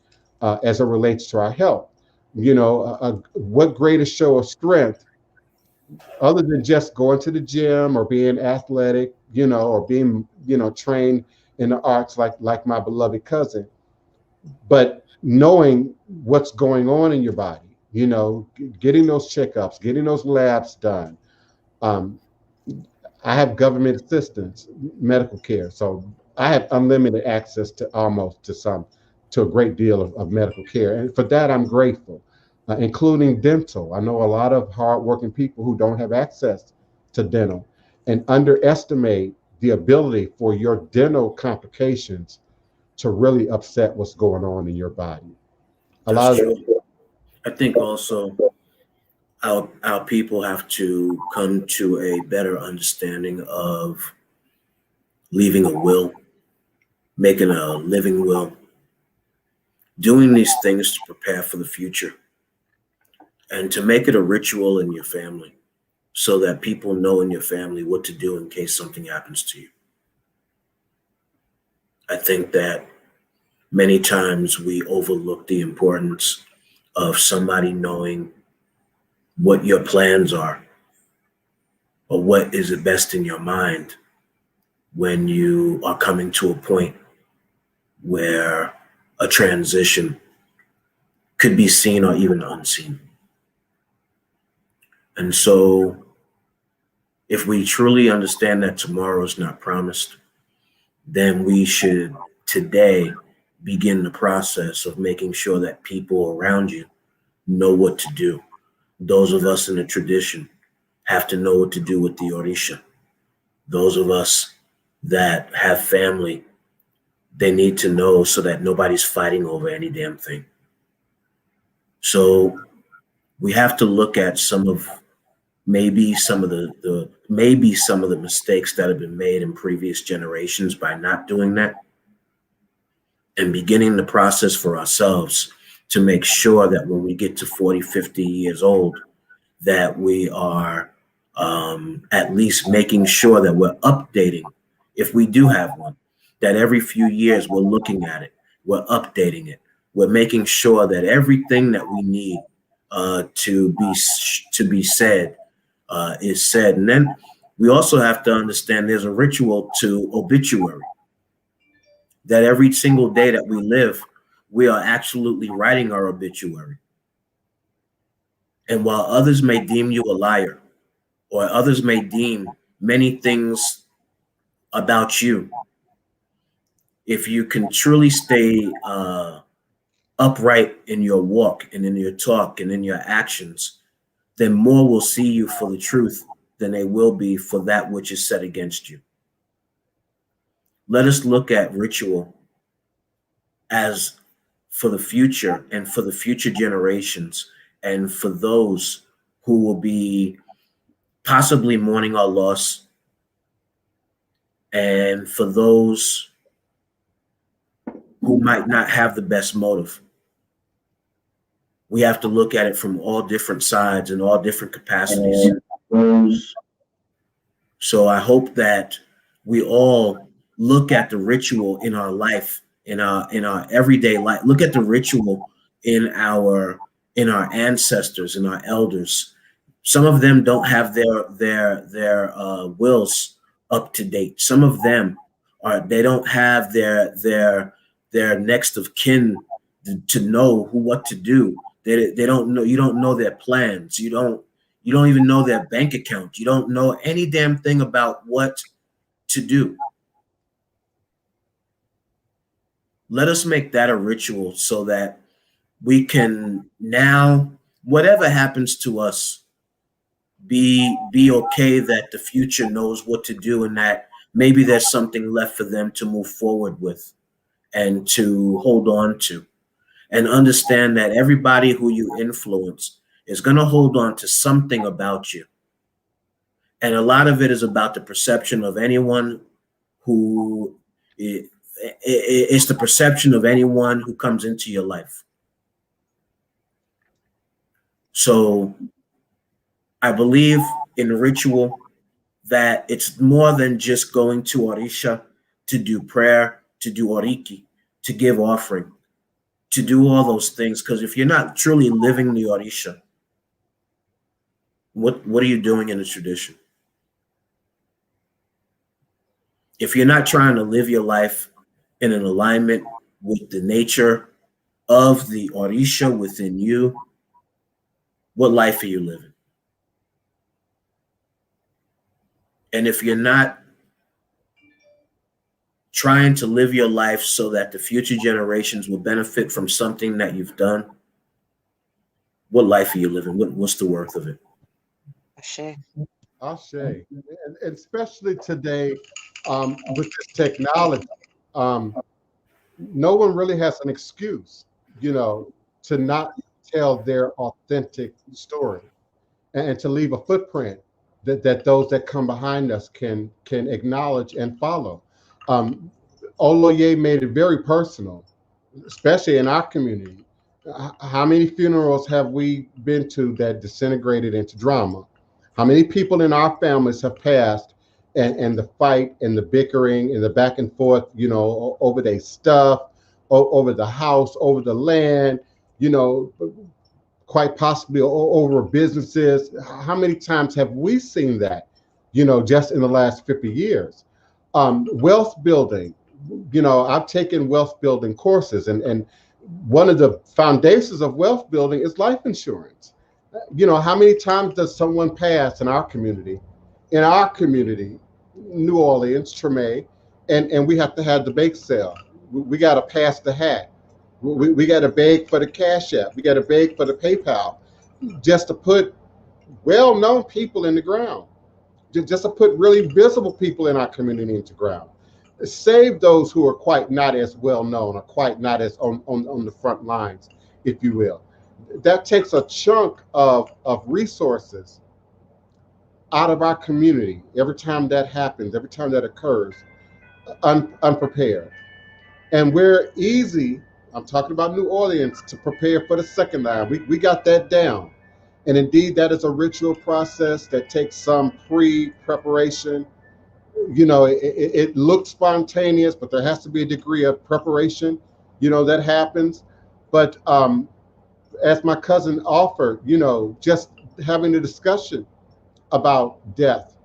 as it relates to our health. What greater show of strength, other than just going to the gym or being athletic, or being, trained in the arts like my beloved cousin, but knowing what's going on in your body, getting those checkups, getting those labs done. I have government assistance, medical care, so I have unlimited access to a great deal of medical care, and for that I'm grateful, including dental. I know a lot of hardworking people who don't have access to dental and underestimate the ability for your dental complications to really upset what's going on in your body. That's true. I think also our people have to come to a better understanding of leaving a will, making a living will, doing these things to prepare for the future, and to make it a ritual in your family so that people know in your family what to do in case something happens to you. I think that many times we overlook the importance of somebody knowing what your plans are or what is the best in your mind when you are coming to a point where a transition could be seen or even unseen. And so if we truly understand that tomorrow is not promised, then we should today begin the process of making sure that people around you know what to do. Those of us in the tradition have to know what to do with the Orisha. Those of us that have family, they need to know so that nobody's fighting over any damn thing. So we have to look at some of the mistakes that have been made in previous generations by not doing that, and beginning the process for ourselves to make sure that when we get to 40, 50 years old, that we are at least making sure that we're updating, if we do have one, that every few years we're looking at it, we're updating it, we're making sure that everything that we need to be said is said. And then we also have to understand there's a ritual to obituary, that every single day that we live, we are absolutely writing our obituary. And while others may deem you a liar, or others may deem many things about you, if you can truly stay upright in your walk and in your talk and in your actions, then more will see you for the truth than they will be for that which is said against you. Let us look at ritual as for the future and for the future generations, and for those who will be possibly mourning our loss, and for those who might not have the best motive. We have to look at it from all different sides and all different capacities. So I hope that we all look at the ritual in our life, in our everyday life. Look at the ritual in our ancestors, in our elders. Some of them don't have their wills up to date. Some of them they don't have their next of kin to know what to do. They don't know. You don't know their plans. You don't even know their bank account. You don't know any damn thing about what to do. Let us make that a ritual so that we can now, whatever happens to us, be okay that the future knows what to do, and that maybe there's something left for them to move forward with and to hold on to. And understand that everybody who you influence is going to hold on to something about you. And a lot of it is about the perception of anyone who it's the perception of anyone who comes into your life. So I believe in ritual that it's more than just going to Orisha to do prayer, to do Oriki, to give offering, to do all those things. Because if you're not truly living the Orisha, what are you doing in the tradition? If you're not trying to live your life in an alignment with the nature of the Orisha within you, what life are you living? And if you're not trying to live your life so that the future generations will benefit from something that you've done, what life are you living? What's the worth of it? Ashe. Ashe. And especially today, with this technology, no one really has an excuse, to not tell their authentic story and to leave a footprint that those that come behind us can acknowledge and follow. Oloye made it very personal, especially in our community. How many funerals have we been to that disintegrated into drama? How many people in our families have passed, and the fight and the bickering and the back and forth, over their stuff, over the house, over the land, quite possibly over businesses. How many times have we seen that, just in the last 50 years? Wealth building, I've taken wealth building courses, and one of the foundations of wealth building is life insurance. How many times does someone pass in our community, New Orleans, Treme, and we have to have the bake sale. We got to pass the hat. We got to beg for the Cash App. We got to beg for the PayPal, just to put well-known people in the ground, just to put really visible people in our community into ground. Save those who are quite not as well known or quite not as on the front lines, if you will. That takes a chunk of resources out of our community every time that happens, every time that occurs, unprepared. And we're easy, I'm talking about New Orleans, to prepare for the second line. We got that down. And indeed, that is a ritual process that takes some pre-preparation. You know, it looks spontaneous, but there has to be a degree of preparation, you know, that happens. But as my cousin offered, you know, just having a discussion about death,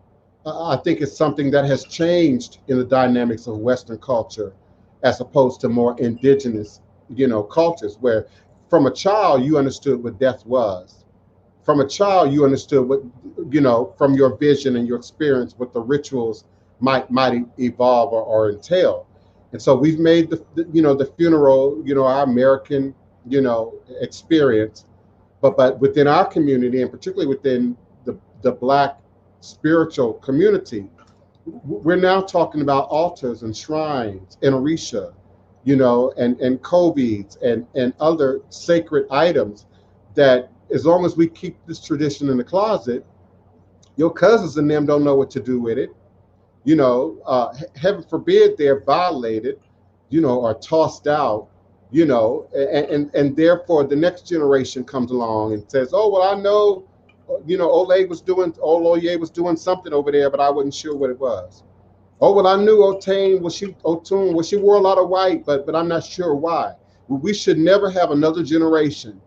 I think it's something that has changed in the dynamics of Western culture as opposed to more indigenous, you know, cultures, where from a child you understood what death was. From a child you understood what, you know, from your vision and your experience, what the rituals might evolve or entail. And so we've made the funeral, you know, our American, you know, experience, but within our community, and particularly within the Black spiritual community, we're now talking about altars and shrines and orisha, you know, and kobeeds and other sacred items that, as long as we keep this tradition in the closet, your cousins and them don't know what to do with it. You know, heaven forbid they're violated, you know, or tossed out, you know, and therefore the next generation comes along and says, oh, well, I know, you know, Oloye was doing something over there, but I wasn't sure what it was. Oh, well, I knew Otun, she wore a lot of white, but I'm not sure why. We should never have another generation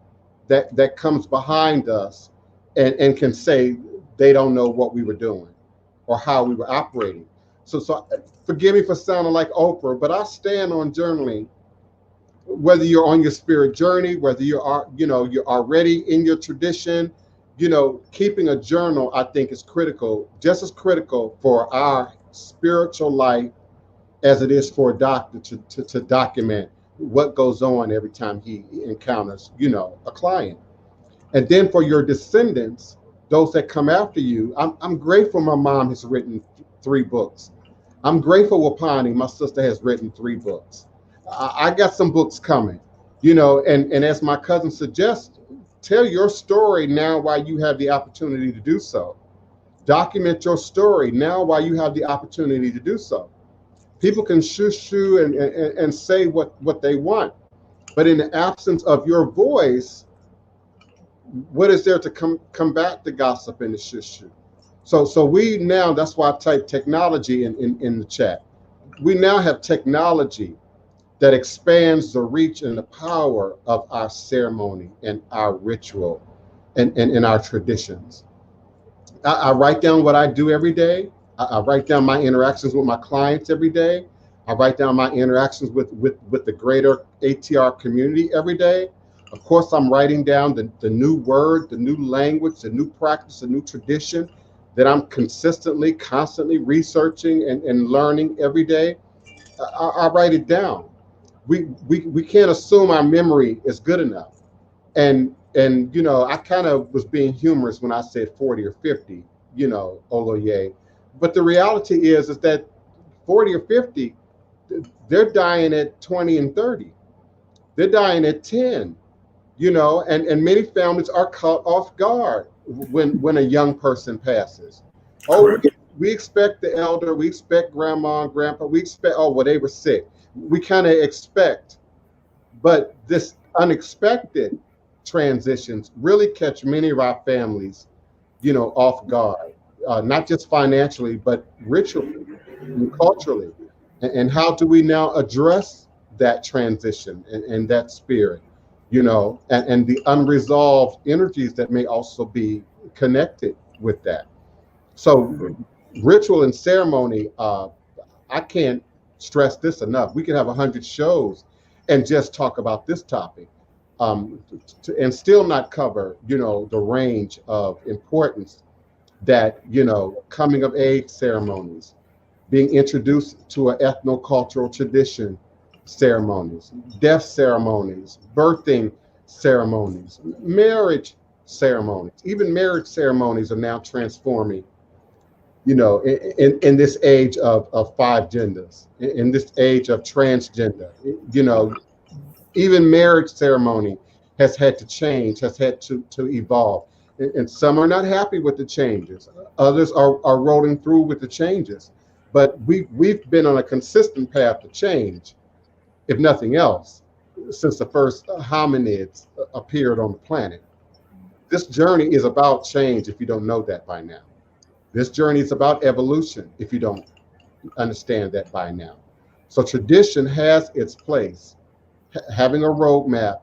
that comes behind us and can say they don't know what we were doing or how we were operating. So forgive me for sounding like Oprah, but I stand on journaling. Whether you're on your spirit journey, whether you are, you know, you're already in your tradition, you know, keeping a journal, I think, is critical, just as critical for our spiritual life as it is for a doctor to document what goes on every time he encounters, you know, a client. And then for your descendants, those that come after you, I'm grateful my mom has written 3 books. I'm grateful Wapani, my sister, has written 3 books. I got some books coming, you know, and as my cousin suggests, tell your story now while you have the opportunity to do so. Document your story now while you have the opportunity to do so. People can shoo and say what they want, but in the absence of your voice, what is there to combat the gossip and the shoo? So we now, that's why I type technology in the chat. We now have technology that expands the reach and the power of our ceremony and our ritual and our traditions. I write down what I do every day. I write down my interactions with my clients every day. I write down my interactions with the greater ATR community every day. Of course, I'm writing down the new word, the new language, the new practice, the new tradition that I'm constantly researching and learning every day. I write it down. We can't assume our memory is good enough. And you know, I kind of was being humorous when I said 40 or 50, you know, Oloye. But the reality is that 40 or 50, they're dying at 20 and 30. They're dying at 10, you know, and many families are caught off guard when a young person passes. Oh, we expect the elder, we expect grandma and grandpa, we expect, oh, well, they were sick. We kind of expect, but this unexpected transitions really catch many of our families, you know, off guard, not just financially, but ritually and culturally. And how do we now address that transition and that spirit, you know, and the unresolved energies that may also be connected with that. So ritual and ceremony, I can't stress this enough. We could have 100 shows and just talk about this topic, and still not cover, you know, the range of importance that, you know, coming of age ceremonies, being introduced to an ethno-cultural tradition ceremonies, death ceremonies, birthing ceremonies, marriage ceremonies. Even marriage ceremonies are now transforming, you know, in this age of 5 genders, in this age of transgender. You know, even marriage ceremony has had to change, has had to evolve. And some are not happy with the changes. Others are rolling through with the changes. But we've been on a consistent path to change, if nothing else, since the first hominids appeared on the planet. This journey is about change, if you don't know that by now. This journey is about evolution, if you don't understand that by now. So tradition has its place. Having a roadmap,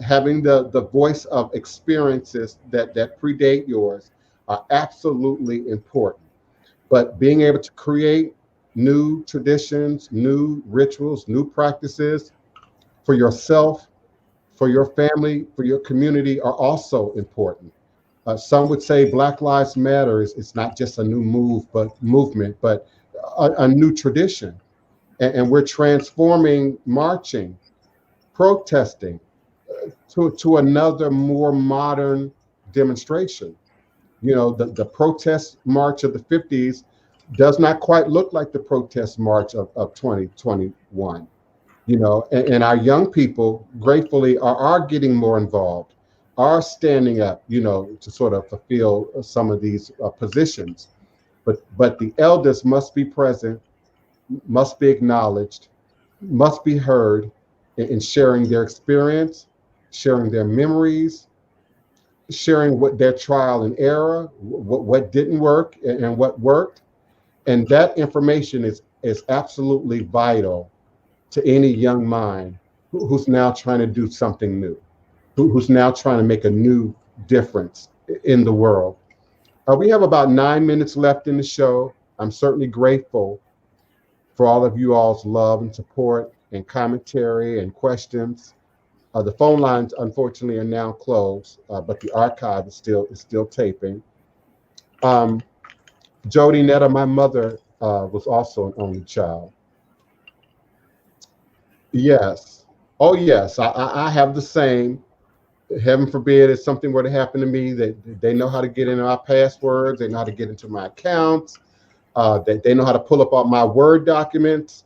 having the voice of experiences that predate yours are absolutely important. But being able to create new traditions, new rituals, new practices for yourself, for your family, for your community are also important. Some would say Black Lives Matter is not just a new movement, but a new tradition. And we're transforming marching, protesting to another more modern demonstration. You know, the protest march of the 50s does not quite look like the protest march of 2021. You know, and our young people gratefully are getting more involved, are standing up, you know, to sort of fulfill some of these positions. But the elders must be present, must be acknowledged, must be heard in sharing their experience, sharing their memories, sharing what their trial and error, what didn't work and what worked. And that information is absolutely vital to any young mind who's now trying to do something new, who's now trying to make a new difference in the world. We have about 9 minutes left in the show. I'm certainly grateful for all of you all's love and support and commentary and questions. The phone lines, unfortunately, are now closed, but the archive is still taping. Jody Netta, my mother, was also an only child. Yes. Oh, yes. I have the same. Heaven forbid if something were to happen to me, that they know how to get into my passwords. They know how to get into my accounts. They know how to pull up all my Word documents.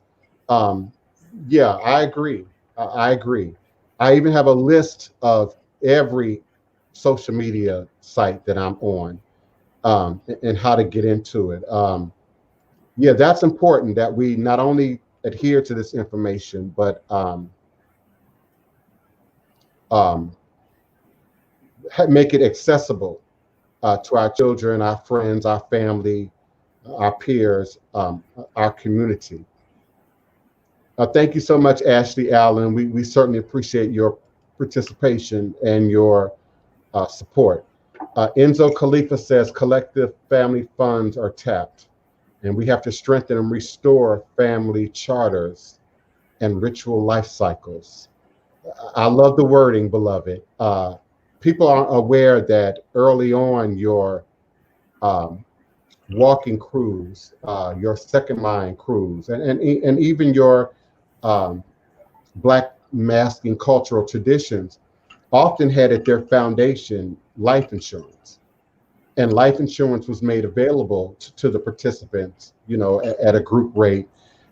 Yeah, I agree. I agree. I even have a list of every social media site that I'm on, and how to get into it. Yeah, that's important that we not only adhere to this information, but make it accessible to our children, our friends, our family, our peers, our community. Thank you so much, Ashley Allen. We certainly appreciate your participation and your support. Enzo Khalifa says collective family funds are tapped, and we have to strengthen and restore family charters and ritual life cycles. I love the wording, beloved. People aren't aware that early on your walking crews, your second line crews, and even your Black masking cultural traditions often had at their foundation life insurance. And life insurance was made available to the participants, you know, at a group rate.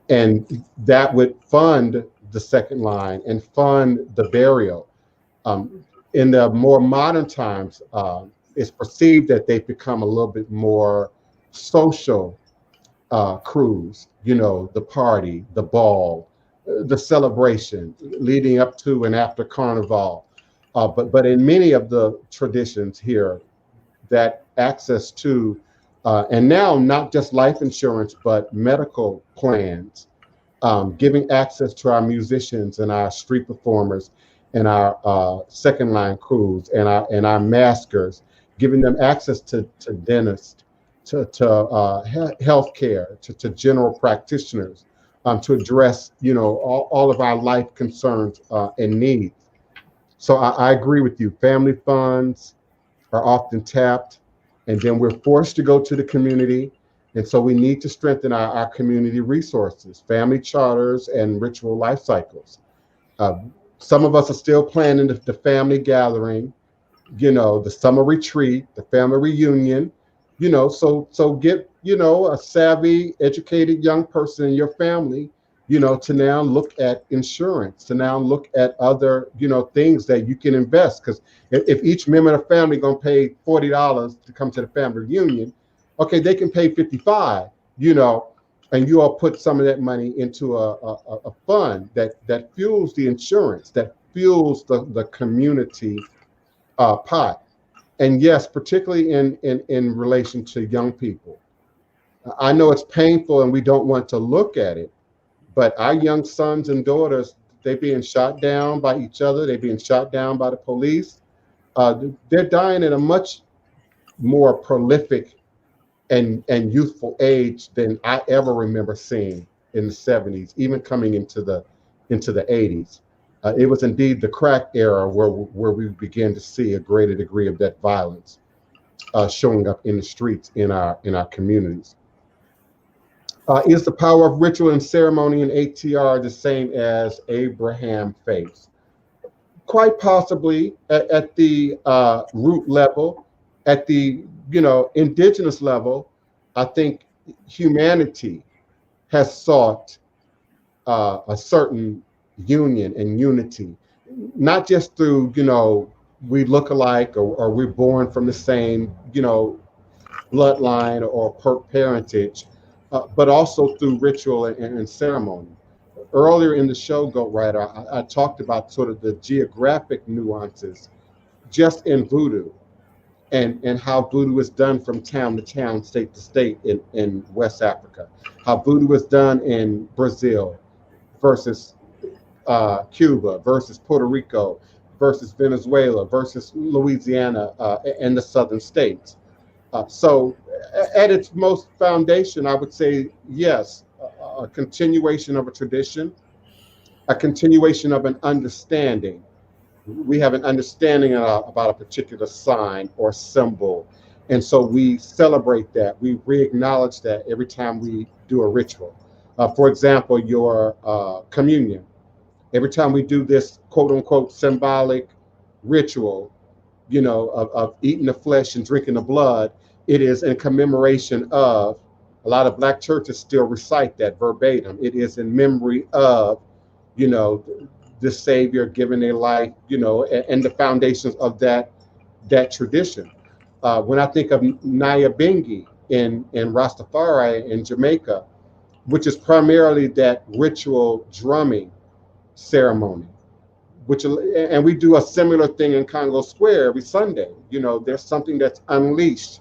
And that would fund the second line and fund the burial. In the more modern times, it's perceived that they've become a little bit more social crews, you know, the party, the ball, the celebration leading up to and after Carnival. But in many of the traditions here, that access to, and now not just life insurance, but medical plans, giving access to our musicians and our street performers and our second line crews and our maskers, giving them access to dentists, to healthcare, to general practitioners, to address, you know, all of our life concerns and needs. So I agree with you. Family funds are often tapped, and then we're forced to go to the community. And so we need to strengthen our community resources, family charters, and ritual life cycles. Some of us are still planning the family gathering, the summer retreat, the family reunion, so get, a savvy, educated young person in your family, to now look at insurance, to now look at other, things that you can invest. Because if each member of the family going to pay $40 to come to the family reunion, okay, they can pay 55, and you all put some of that money into a fund that fuels the insurance, that fuels the community pot. And yes, particularly in relation to young people. I know it's painful and we don't want to look at it, but our young sons and daughters, they're being shot down by each other. They're being shot down by the police. They're dying at a much more prolific and youthful age than I ever remember seeing in the 70s, even coming into the 80s. It was indeed the crack era where we began to see a greater degree of that violence showing up in the streets in our communities. Is the power of ritual and ceremony in ATR the same as Abraham faith? Quite possibly at the root level, at the indigenous level. I think humanity has sought a certain union and unity, not just through we look alike or we're born from the same bloodline or parentage, but also through ritual and ceremony. Earlier in the show, Goat Rider, I talked about sort of the geographic nuances just in voodoo, and how voodoo is done from town to town, state to state in West Africa, how voodoo is done in Brazil versus Cuba versus Puerto Rico versus Venezuela versus Louisiana and the southern states. So at its most foundation, I would say, yes, a continuation of a tradition, a continuation of an understanding. We have an understanding about a particular sign or symbol. And so we celebrate that. We re-acknowledge that every time we do a ritual. For example, your communion. Every time we do this quote unquote symbolic ritual, of eating the flesh and drinking the blood, it is in commemoration of, a lot of Black churches still recite that verbatim. It is in memory of, the Savior giving their life, and the foundations of that tradition. When I think of Nyabingi in Rastafari in Jamaica, which is primarily that ritual drumming ceremony, and we do a similar thing in Congo Square every Sunday. There's something that's unleashed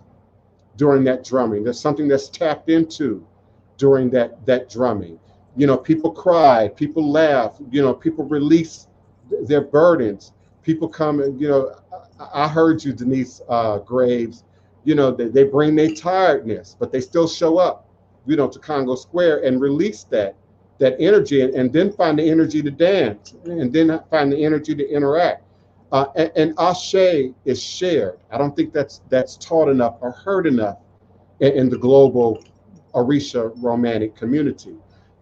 during that drumming. There's something that's tapped into during that drumming. People cry, people laugh, people release their burdens. People come and, I heard you, Denise Graves, they bring their tiredness, but they still show up, to Congo Square and release that energy, and then find the energy to dance, and then find the energy to interact. And Ashe is shared. I don't think that's taught enough or heard enough in the global Orisha romantic community.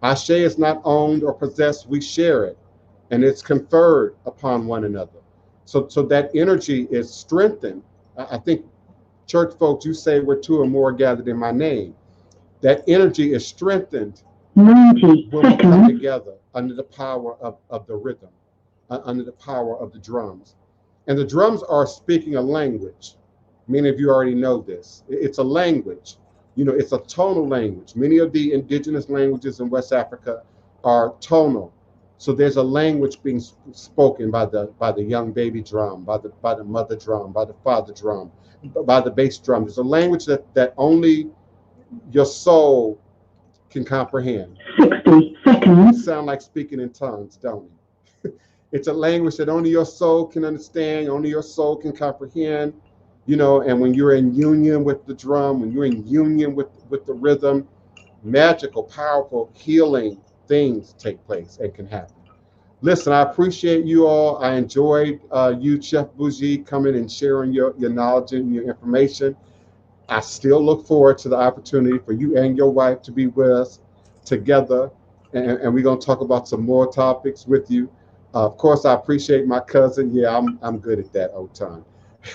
Ashe is not owned or possessed, we share it, and it's conferred upon one another. So that energy is strengthened. I think church folks, you say where two or more gathered in my name. That energy is strengthened when we come together under the power of the rhythm, under the power of the drums. And the drums are speaking a language. Many of you already know this. It's a language. It's a tonal language. Many of the indigenous languages in West Africa are tonal. So there's a language being spoken by the young baby drum, by the mother drum, by the father drum, by the bass drum. There's a language that only your soul can comprehend. 60 seconds. You sound like speaking in tongues, don't you? It's a language that only your soul can understand, only your soul can comprehend. And when you're in union with the drum, when you're in union with the rhythm, magical, powerful, healing things take place and can happen. Listen, I appreciate you all. I enjoyed you, Chef Bougie, coming and sharing your knowledge and your information. I still look forward to the opportunity for you and your wife to be with us together, and we're going to talk about some more topics with you. Of course, I appreciate my cousin. Yeah, I'm good at that, Otun.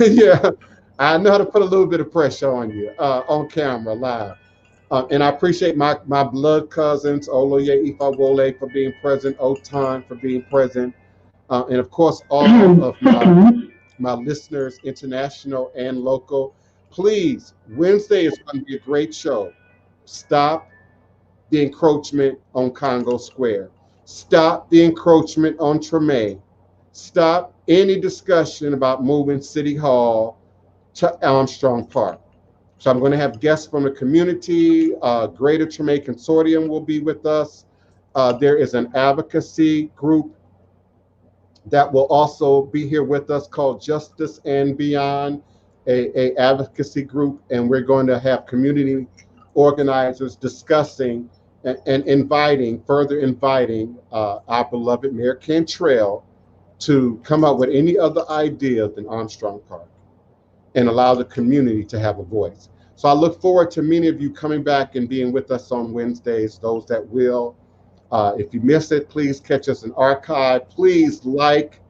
Yeah, I know how to put a little bit of pressure on you on camera live. And I appreciate my blood cousins, Oloye, Ifawole, for being present, Otun for being present, and of course all of my listeners, international and local. Please, Wednesday is going to be a great show. Stop the encroachment on Congo Square. Stop the encroachment on Treme. Stop any discussion about moving City Hall to Armstrong Park. So I'm going to have guests from the community. Greater Treme Consortium will be with us. There is an advocacy group that will also be here with us called Justice and Beyond, a advocacy group, and we're going to have community organizers discussing and further inviting our beloved Mayor Cantrell to come up with any other idea than Armstrong Park and allow the community to have a voice. So I look forward to many of you coming back and being with us on Wednesdays, those that will. If you miss it, please catch us in archive. Please like,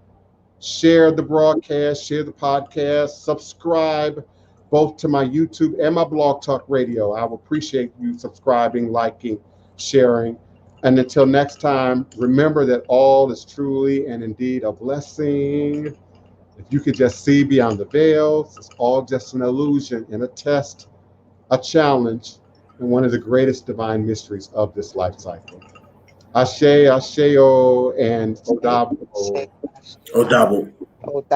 share the broadcast, share the podcast, subscribe both to my YouTube and my Blog Talk Radio. I will appreciate you subscribing, liking, sharing. And until next time, remember that all is truly and indeed a blessing. If you could just see beyond the veils, it's all just an illusion and a test, a challenge, and one of the greatest divine mysteries of this life cycle. Ashe, Asheo, and Odabo. Odabo. Odabo.